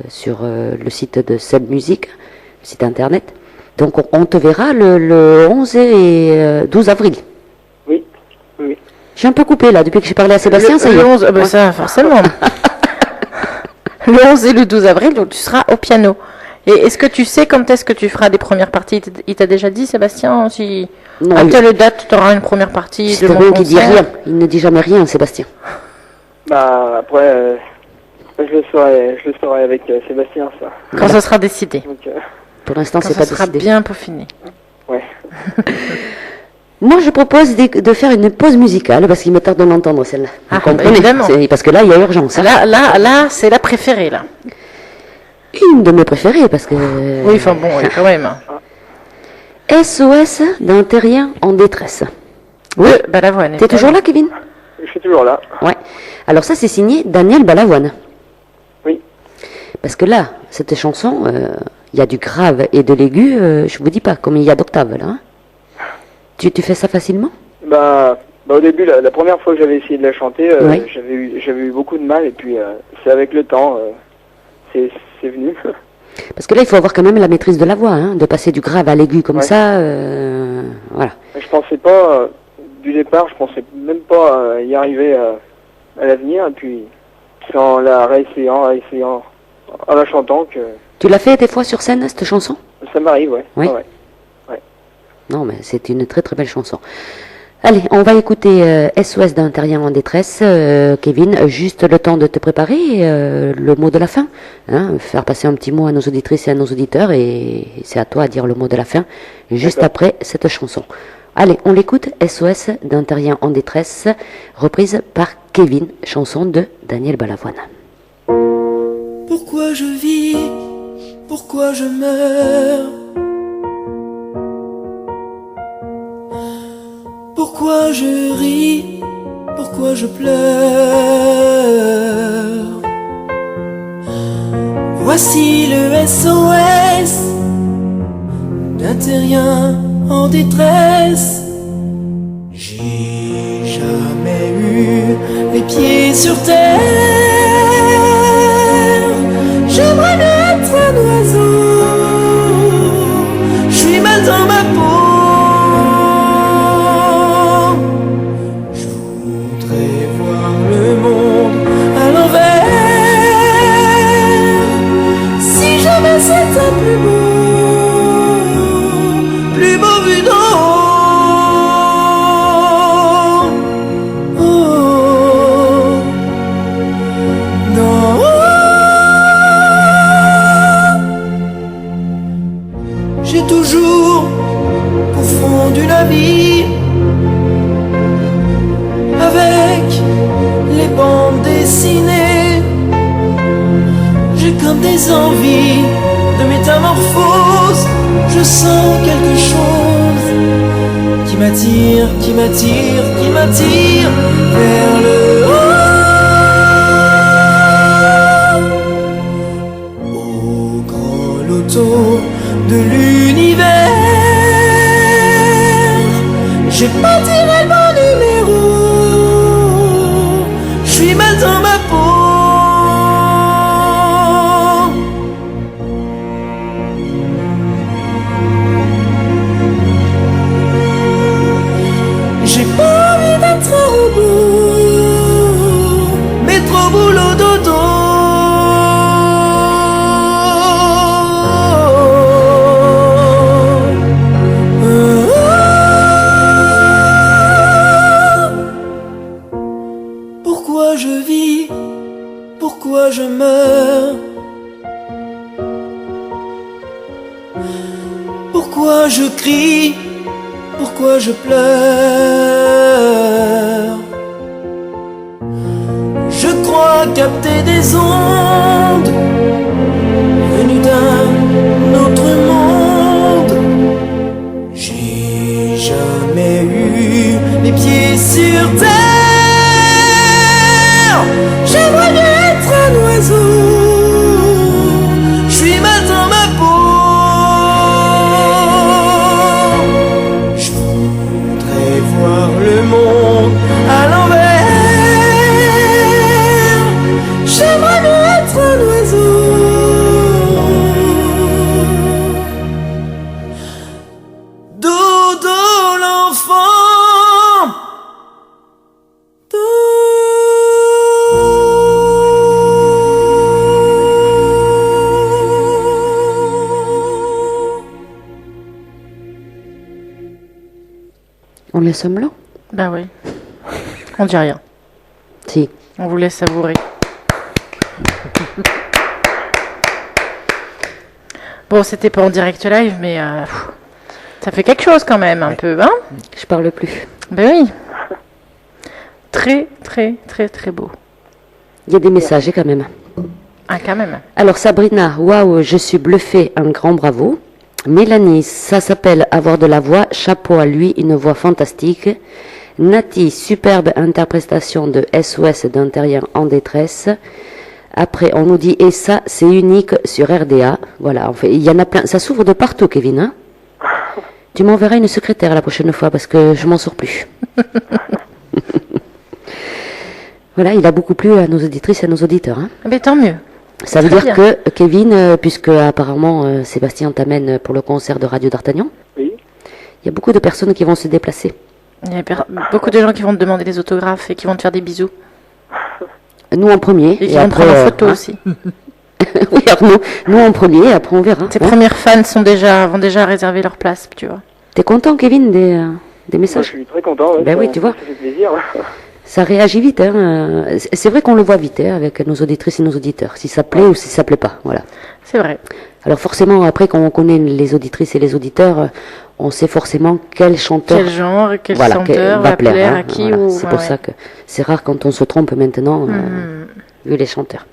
sur le site de Seb Musique, le site internet. Donc, on te verra le 11 et 12 avril. Oui. J'ai un peu coupé là, depuis que j'ai parlé à Sébastien, ça y le est. 11, bah, ça, forcément. Le 11 et le 12 avril, donc tu seras au piano. Et est-ce que tu sais quand est-ce que tu feras des premières parties? Il t'a déjà dit, Sébastien, si Non, à il- telle date, tu auras une première partie C'est de mon rien qui dit concert? rien. Il ne dit jamais rien, Sébastien. Bah, après, je le saurai avec Sébastien, ça. Quand ça sera décidé. Donc, Pour l'instant, Quand c'est ça pas sera décidé. bien peaufiné. ouais. Moi, je propose de faire une pause musicale parce qu'il me tarde de l'entendre celle-là. Vous Ah, comprenez? évidemment. Parce que là, il y a urgence. hein. Là, c'est la préférée, là. Une de mes préférées parce que. Oui, enfin bon, oui, quand même. SOS d'un terrien en détresse. Oui. Balavoine. T'es toujours là, Kevin? Je suis toujours là. Ouais. Alors ça, c'est signé Daniel Balavoine. Oui. Parce que là, cette chanson, il y a du grave et de l'aigu. Je vous dis pas comme il y a d'octaves là. hein. Tu fais ça facilement? Bah, au début, la première fois que j'avais essayé de la chanter, Oui. j'avais eu beaucoup de mal, et puis c'est avec le temps, c'est venu. Parce que là, il faut avoir quand même la maîtrise de la voix, hein, de passer du grave à l'aigu comme Ouais. ça. Voilà. Je pensais pas, du départ, je pensais même pas y arriver à l'avenir, et puis c'est en la réessayant, en la chantant que Tu l'as fait des fois sur scène, cette chanson? ça m'arrive, ouais. Oui. Ah ouais. Non, mais c'est une très très belle chanson. Allez, on va écouter SOS d'un terrien en détresse. Kevin, juste le temps de te préparer, le mot de la fin. Hein, faire passer un petit mot à nos auditrices et à nos auditeurs, et c'est à toi à dire le mot de la fin, juste D'accord. après cette chanson. Allez, on l'écoute, SOS d'un terrien en détresse, reprise par Kevin, chanson de Daniel Balavoine. Pourquoi je vis? Pourquoi je meurs? Pourquoi je ris? Pourquoi je pleure? Voici le SOS d'un terrien en détresse. les pieds sur terre. J'aimerais bien être un oiseau, je suis mal dans ma peau. Je voudrais voir le monde à l'envers. Si jamais c'était plus beau vu d'en haut. Oh, d'en haut. J'ai toujours confondu la vie avec les bandes dessinées. J'ai comme des envies de métamorphose. Je sens quelque chose qui m'attire, qui m'attire, qui m'attire vers le haut. Au grand loto de l'univers, j'ai pas tiré le bon numéro. Je suis mal dans ma peau. J'ai pas envie d'être un robot, mais trop boulot dodo. Pourquoi je vis? Pourquoi je meurs? Pourquoi je crie? Pourquoi je pleure? Je crois capter des ondes venues d'un autre monde. J'ai jamais eu les pieds sur terre. J'aimerais bien être un oiseau, je suis mal dans ma peau. Voir le monde à l'envers. J'aimerais bien être un oiseau. Dodo l'enfant. On laisse semblant? Bah oui. On dit rien. Si. On vous laisse savourer. Bon, c'était pas en direct live, mais ça fait quelque chose quand même, un peu, hein? Je parle plus. Ben oui. Très, très, très, très beau. Il y a des messages quand même. Ah, quand même. Alors Sabrina, waouh, je suis bluffée, un grand bravo. Mélanie, ça s'appelle avoir de la voix, chapeau à lui, une voix fantastique. Nati, superbe interprétation de SOS d'un terrien en détresse. Après, on nous dit, et ça, c'est unique sur RDA. Voilà, en fait, il y en a plein. Ça s'ouvre de partout, Kevin, hein? Tu m'enverras une secrétaire la prochaine fois parce que je m'en sors plus. Voilà, il a beaucoup plu à nos auditrices et à nos auditeurs, hein? Mais tant mieux. Ça veut Très dire bien. que, Kevin, puisque apparemment Sébastien t'amène pour le concert de Radio d'Artagnan, Oui. il y a beaucoup de personnes qui vont se déplacer. Il y a beaucoup de gens qui vont te demander des autographes et qui vont te faire des bisous. Nous en premier. Et qui vont te prendre en photo hein. aussi. Oui, alors nous en premier, après on verra. Tes hein. premières fans vont déjà réserver leur place, tu vois. T'es content, Kevin, des Moi, je messages? suis très content. Ouais, Ben ça- oui, tu vois. Ça fait plaisir. Ça réagit vite. Hein. C'est vrai qu'on le voit vite hein, avec nos auditrices et nos auditeurs, si ça plaît ou si ça plaît pas. Voilà. C'est vrai. Alors forcément, après, quand on connaît les auditrices et les auditeurs, on sait forcément quel chanteur Quel genre, quel voilà, chanteur va plaire hein, à qui voilà. ou... C'est ouais, pour ouais. ça que c'est rare quand on se trompe maintenant, vu les chanteurs.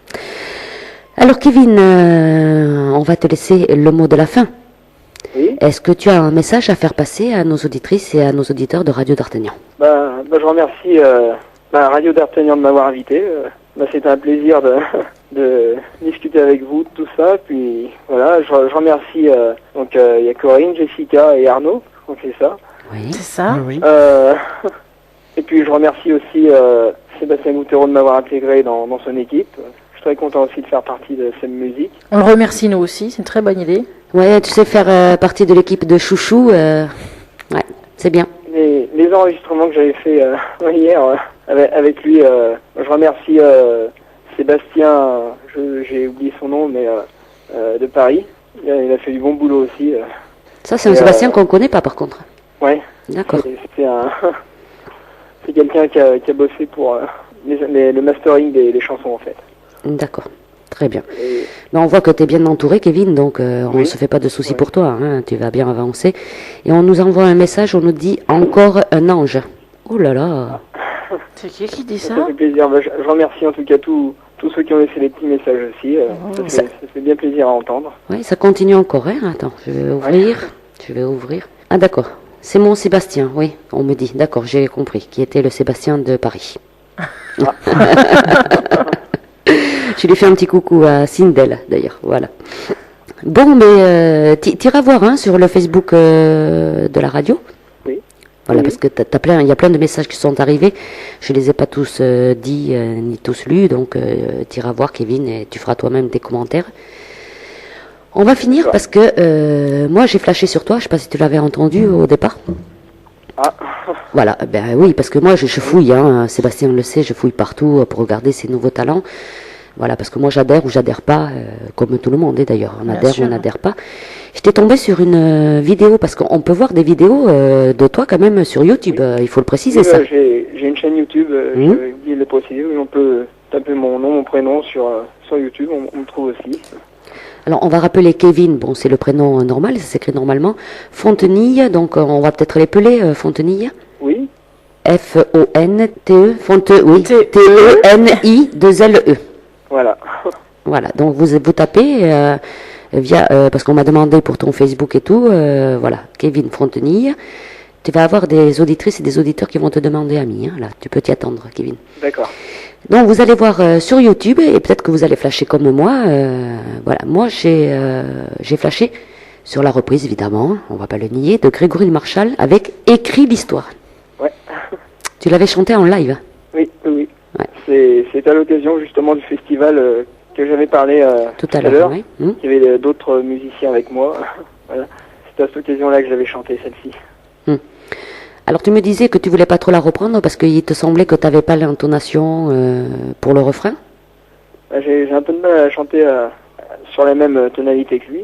Alors Kevin, on va te laisser le mot de la fin. Oui. Est-ce que tu as un message à faire passer à nos auditrices et à nos auditeurs de Radio d'Artagnan? Je remercie Radio d'Artagnan de m'avoir invité. C'était un plaisir de discuter avec vous de tout ça. Puis voilà, je remercie il y a Corinne, Jessica et Arnaud, je crois que c'est ça. Oui. C'est ça. Oui. Et puis je remercie aussi Sébastien Gouttereau de m'avoir intégré dans son équipe. Je suis très content aussi de faire partie de cette musique. On le remercie nous aussi, c'est une très bonne idée. Ouais, tu sais faire partie de l'équipe de Chouchou. Ouais, c'est bien. Les enregistrements que j'avais fait hier avec lui, je remercie Sébastien, j'ai oublié son nom, mais de Paris. Il a fait du bon boulot aussi. Ça, c'est un Sébastien qu'on connaît pas, par contre. Ouais. D'accord. C'est quelqu'un qui a bossé pour le mastering des chansons, en fait. D'accord. Très bien. Ben, on voit que tu es bien entouré, Kevin, donc on ne se fait pas de soucis pour toi. Hein, tu vas bien avancer. Et on nous envoie un message, on nous dit encore un ange. Oh là là. C'est qui dit ça? Ça fait plaisir. Ben, je remercie en tout cas tous ceux qui ont laissé les petits messages aussi. Ça fait bien plaisir à entendre. Oui, ça continue encore. Hein. Attends, je vais ouvrir. Je vais ouvrir. Ah d'accord. C'est mon Sébastien, oui, on me dit. D'accord, j'ai compris. Qui était le Sébastien de Paris. Je lui fais un petit coucou à Sindel, d'ailleurs. Voilà. Bon, mais t'iras voir hein, sur le Facebook de la radio. Oui. Voilà, parce que il y a plein de messages qui sont arrivés. Je les ai pas tous dits ni tous lus, donc t'iras voir, Kevin, et tu feras toi-même des commentaires. On va finir parce que moi j'ai flashé sur toi. Je sais pas si tu l'avais entendu au départ. Ah. Voilà, ben oui, parce que moi je fouille, hein, Sébastien le sait, je fouille partout pour regarder ses nouveaux talents. Voilà, parce que moi j'adhère ou j'adhère pas, comme tout le monde d'ailleurs, on adhère ou on n'adhère pas. J'étais tombée sur une vidéo, parce qu'on peut voir des vidéos de toi quand même sur YouTube, il faut le préciser ça. J'ai une chaîne YouTube, j'ai oublié de le préciser, où on peut taper mon nom, mon prénom sur YouTube, on me trouve aussi. Alors on va rappeler Kevin, bon c'est le prénom normal, ça s'écrit normalement, Fontenille, donc on va peut-être l'épeler Fontenille. Oui. F-O-N-T-E, oui, T-E-N-I-2-L-E. Voilà. Voilà, donc vous tapez parce qu'on m'a demandé pour ton Facebook et tout, voilà, Kevin Fontenille. Tu vas avoir des auditrices et des auditeurs qui vont te demander ami, hein, là, tu peux t'y attendre, Kevin. D'accord. Donc vous allez voir sur YouTube et peut-être que vous allez flasher comme moi. Voilà, moi j'ai flashé sur la reprise évidemment, on va pas le nier, de Grégory Le Marchal avec Écrit l'histoire. Ouais. Tu l'avais chanté en live. Oui. Ouais. C'est à l'occasion justement du festival que j'avais parlé tout à l'heure. Oui. Il y avait d'autres musiciens avec moi. Voilà. C'est à cette occasion-là que j'avais chanté celle-ci. Alors tu me disais que tu voulais pas trop la reprendre parce qu'il te semblait que tu n'avais pas l'intonation pour le refrain. J'ai un peu de mal à chanter sur la même tonalité que lui.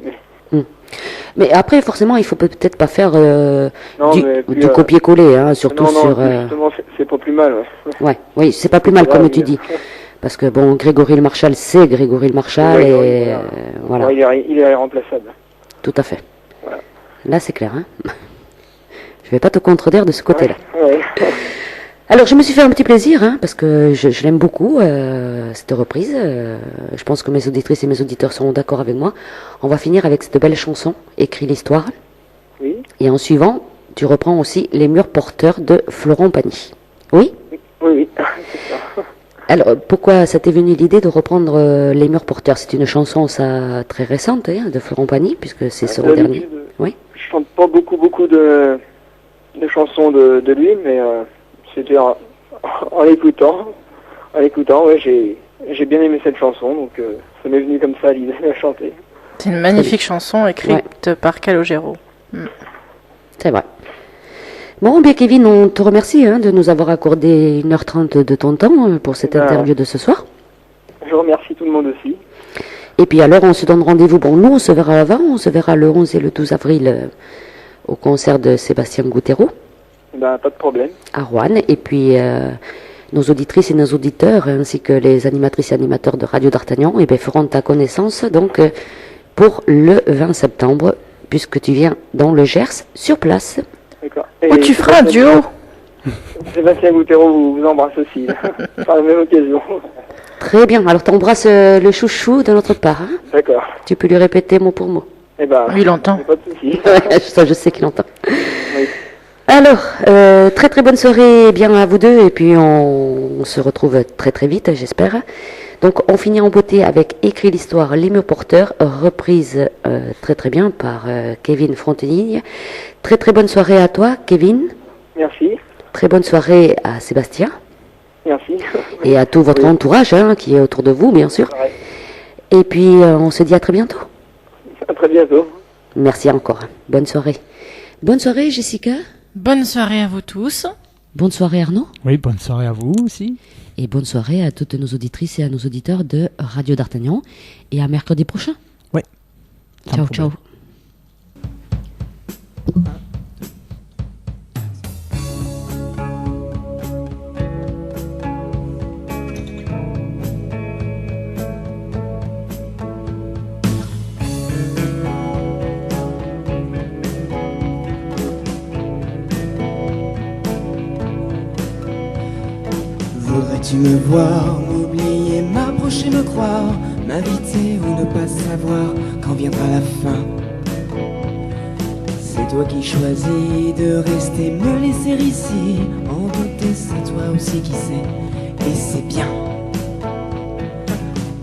Mais après, forcément, il faut peut-être pas faire du copier-coller, hein, surtout non, sur... justement, c'est pas plus mal. Ouais. Oui, c'est pas plus mal, comme tu dis. Parce que, bon, Grégory Le Marchal, c'est Grégory Le Marchal, voilà. Ouais, il est irremplaçable. Tout à fait. Voilà. Là, c'est clair, hein. Je vais pas te contredire de ce côté-là. Ouais. Alors, je me suis fait un petit plaisir, hein, parce que je l'aime beaucoup, cette reprise. Je pense que mes auditrices et mes auditeurs seront d'accord avec moi. On va finir avec cette belle chanson, Écrit l'histoire. Oui. Et en suivant, tu reprends aussi Les murs porteurs de Florent Pagny. Oui? Oui, c'est ça. Alors, pourquoi ça t'est venu l'idée de reprendre Les murs porteurs? C'est une chanson, ça, très récente, hein, de Florent Pagny, puisque c'est son dernier. Oui. Je chante pas beaucoup de chansons de lui, mais... C'était en l'écoutant, ouais, j'ai bien aimé cette chanson, donc ça m'est venu comme ça l'idée de la chanter. C'est une magnifique chanson écrite par Calogero. C'est vrai. Bon, bien Kevin, on te remercie de nous avoir accordé 1h30 de ton temps pour cette interview de ce soir. Je remercie tout le monde aussi. Et puis alors, on se donne rendez-vous. Bon, nous, on se verra avant, on se verra le 11 et le 12 avril au concert de Sébastien Gouttereau. Pas de problème. À Rouen. Et puis, nos auditrices et nos auditeurs, ainsi que les animatrices et animateurs de Radio d'Artagnan, feront ta connaissance donc pour le 20 septembre, puisque tu viens dans le Gers, sur place. D'accord. Où tu feras un duo. Sébastien Gouttereau vous embrasse aussi, par la même occasion. Très bien. Alors, t'embrasses le chouchou de notre part. Hein. D'accord. Tu peux lui répéter mot pour mot. Il entend. Pas de souci. Ça, je sais qu'il entend. Oui. Alors, très bonne soirée bien à vous deux et puis on se retrouve très vite, j'espère. Donc, on finit en beauté avec Écrit l'histoire, Les murs porteurs, reprise très bien par Kevin Fontenille. Très bonne soirée à toi, Kevin. Merci. Très bonne soirée à Sébastien. Merci. Et à tout votre Oui. entourage qui est autour de vous, bien sûr. Ouais. Et puis, on se dit à très bientôt. À très bientôt. Merci encore. Bonne soirée. Bonne soirée, Jessica. Bonne soirée à vous tous. Bonne soirée, Arnaud. Oui, bonne soirée à vous aussi. Et bonne soirée à toutes nos auditrices et à nos auditeurs de Radio d'Artagnan. Et à mercredi prochain. Ouais. Sans Ciao, problème. ciao. Voudrais-tu me voir, m'oublier, m'approcher, me croire, m'inviter ou ne pas savoir quand viendra la fin? C'est toi qui choisis de rester, me laisser ici. En douter, c'est toi aussi qui sais, et c'est bien.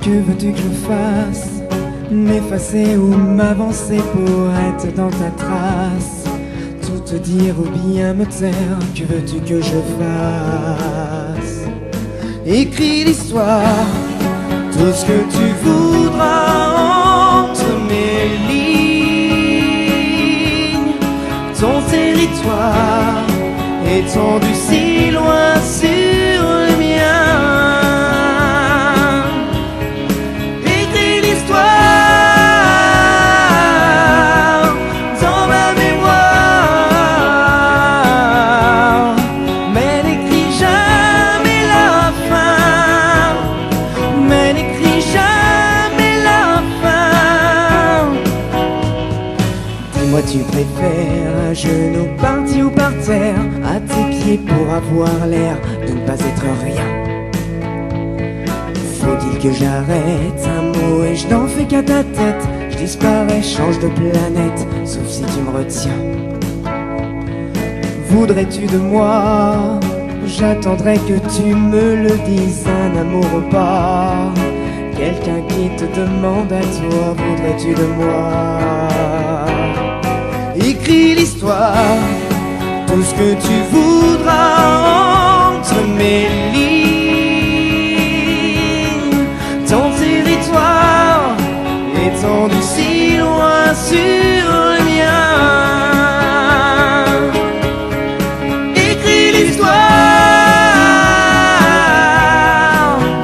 Que veux-tu que je fasse? M'effacer ou m'avancer pour être dans ta trace? Tout te dire ou bien me taire, que veux-tu que je fasse? Écris l'histoire, tout ce que tu voudras entre mes lignes. Ton territoire étendu si loin sur le mien. Écris l'histoire dans ma mémoire, mais n'écris jamais la fin, mais n'écris jamais la fin. Dis-moi, tu préfères à genoux, parti ou par terre, à tes pieds pour avoir l'air de ne pas être rien? Faut-il que j'arrête un mot et je n'en fais qu'à ta tête? Je disparais, change de planète, sauf si tu me retiens. Voudrais-tu de moi? J'attendrai que tu me le dises, un amour ou pas. Quelqu'un qui te demande à toi, voudrais-tu de moi? Écris l'histoire, tout ce que tu voudras entre mes lignes. Ton territoire étendu si loin sur le mien. Écris l'histoire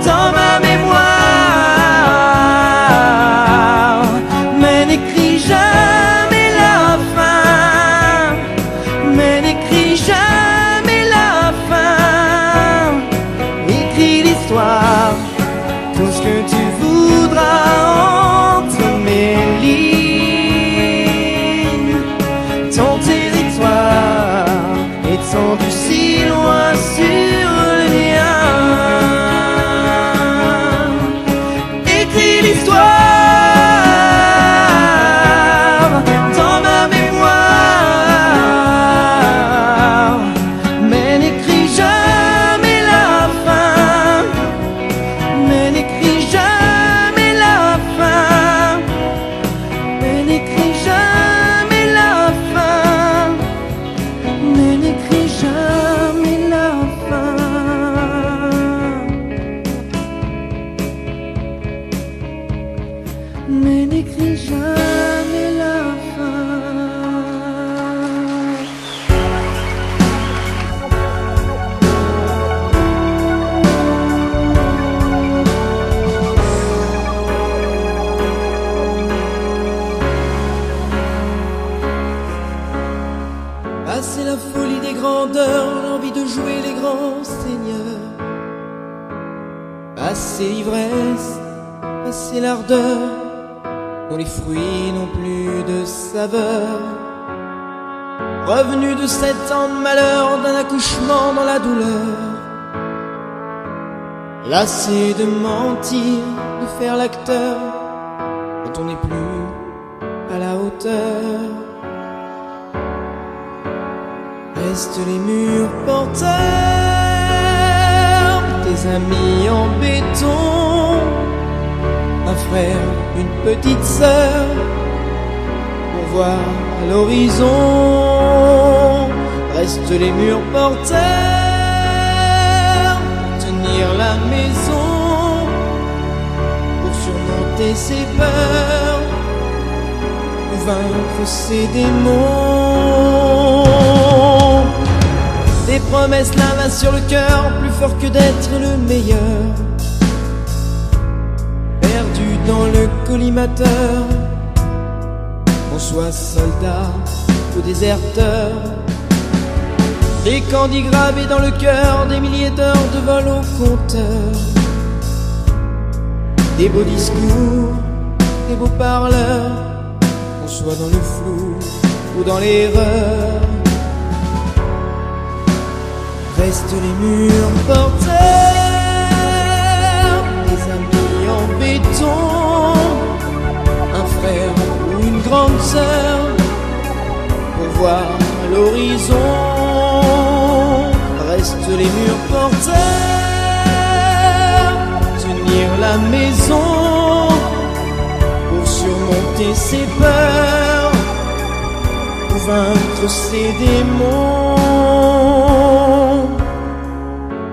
dans ma mémoire, mais n'écris jamais la fin, mais n'écris jamais la fin. Écris l'histoire, tout ce que tu voudras entre mes lignes. Ton territoire étendu si loin sur le mien. Écris l'histoire dans ma mémoire, mais n'écris jamais la fin, mais n'écris jamais la fin, mais n'écris jamais la fin, mais n'écris jamais la fin. Mais n'écris jamais la fin. Ah, c'est la folie des grandeurs, l'envie de jouer les grands seigneurs. Assez ivresse, assez l'ardeur, dont les fruits n'ont plus de saveur. Revenu de 7 ans de malheur, d'un accouchement dans la douleur. Lassé de mentir, de faire l'acteur, quand on n'est plus à la hauteur. Restent les murs porteurs, tes amis en béton, un frère, une petite sœur, pour voir à l'horizon. Restent les murs porteurs, tenir la maison, pour surmonter ses peurs, pour vaincre ses démons. Des promesses là sur le cœur, plus fort que d'être le meilleur. Perdu dans le collimateur, qu'on soit soldat ou déserteur. Des candis gravés dans le cœur, des milliers d'heures de vol au compteur. Des beaux discours, des beaux parleurs, qu'on soit dans le flou ou dans l'erreur. Restent les murs par terre, des amis en béton, un frère ou une grande sœur, pour voir l'horizon. Restent les murs par terre, tenir la maison, pour surmonter ses peurs, pour vaincre ses démons.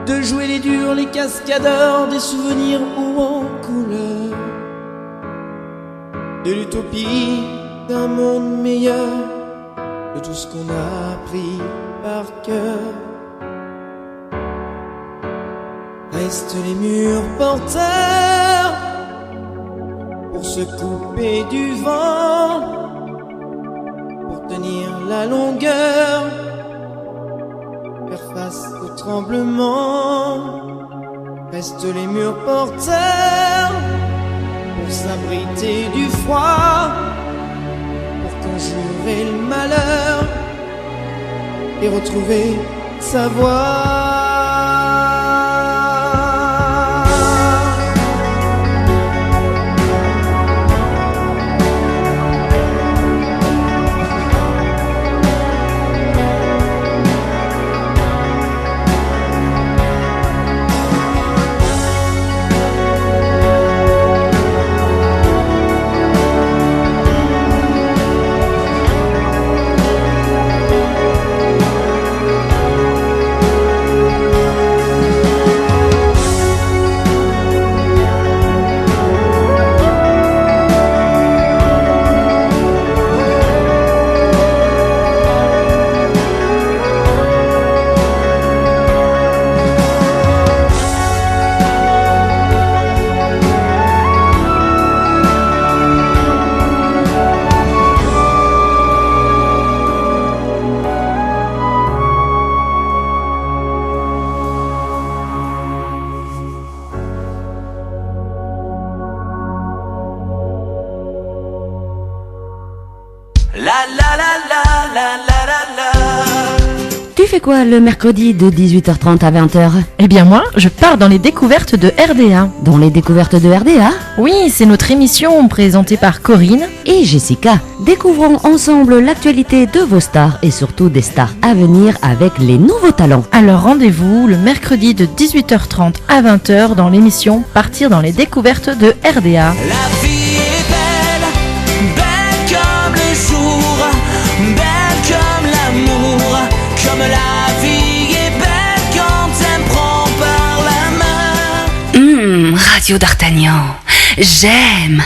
De jouer les durs, les cascadeurs, des souvenirs hauts en couleur, de l'utopie d'un monde meilleur, de tout ce qu'on a appris par cœur. Restent les murs par terre, pour se couper du vent, pour tenir la longueur, faire face au tremblement. Restent les murs par terre, pour s'abriter du froid, pour conjurer le malheur et retrouver sa voix. Tu fais quoi le mercredi de 18h30 à 20h? Eh bien moi, je pars dans les découvertes de RDA. Dans les découvertes de RDA? Oui, c'est notre émission présentée par Corinne et Jessica. Découvrons ensemble l'actualité de vos stars et surtout des stars à venir avec les nouveaux talents. Alors rendez-vous le mercredi de 18h30 à 20h dans l'émission Partir dans les découvertes de RDA. La vie est belle, belle comme le jour, belle comme l'amour, comme la vie est belle quand elle me prend par la main. Radio d'Artagnan, j'aime.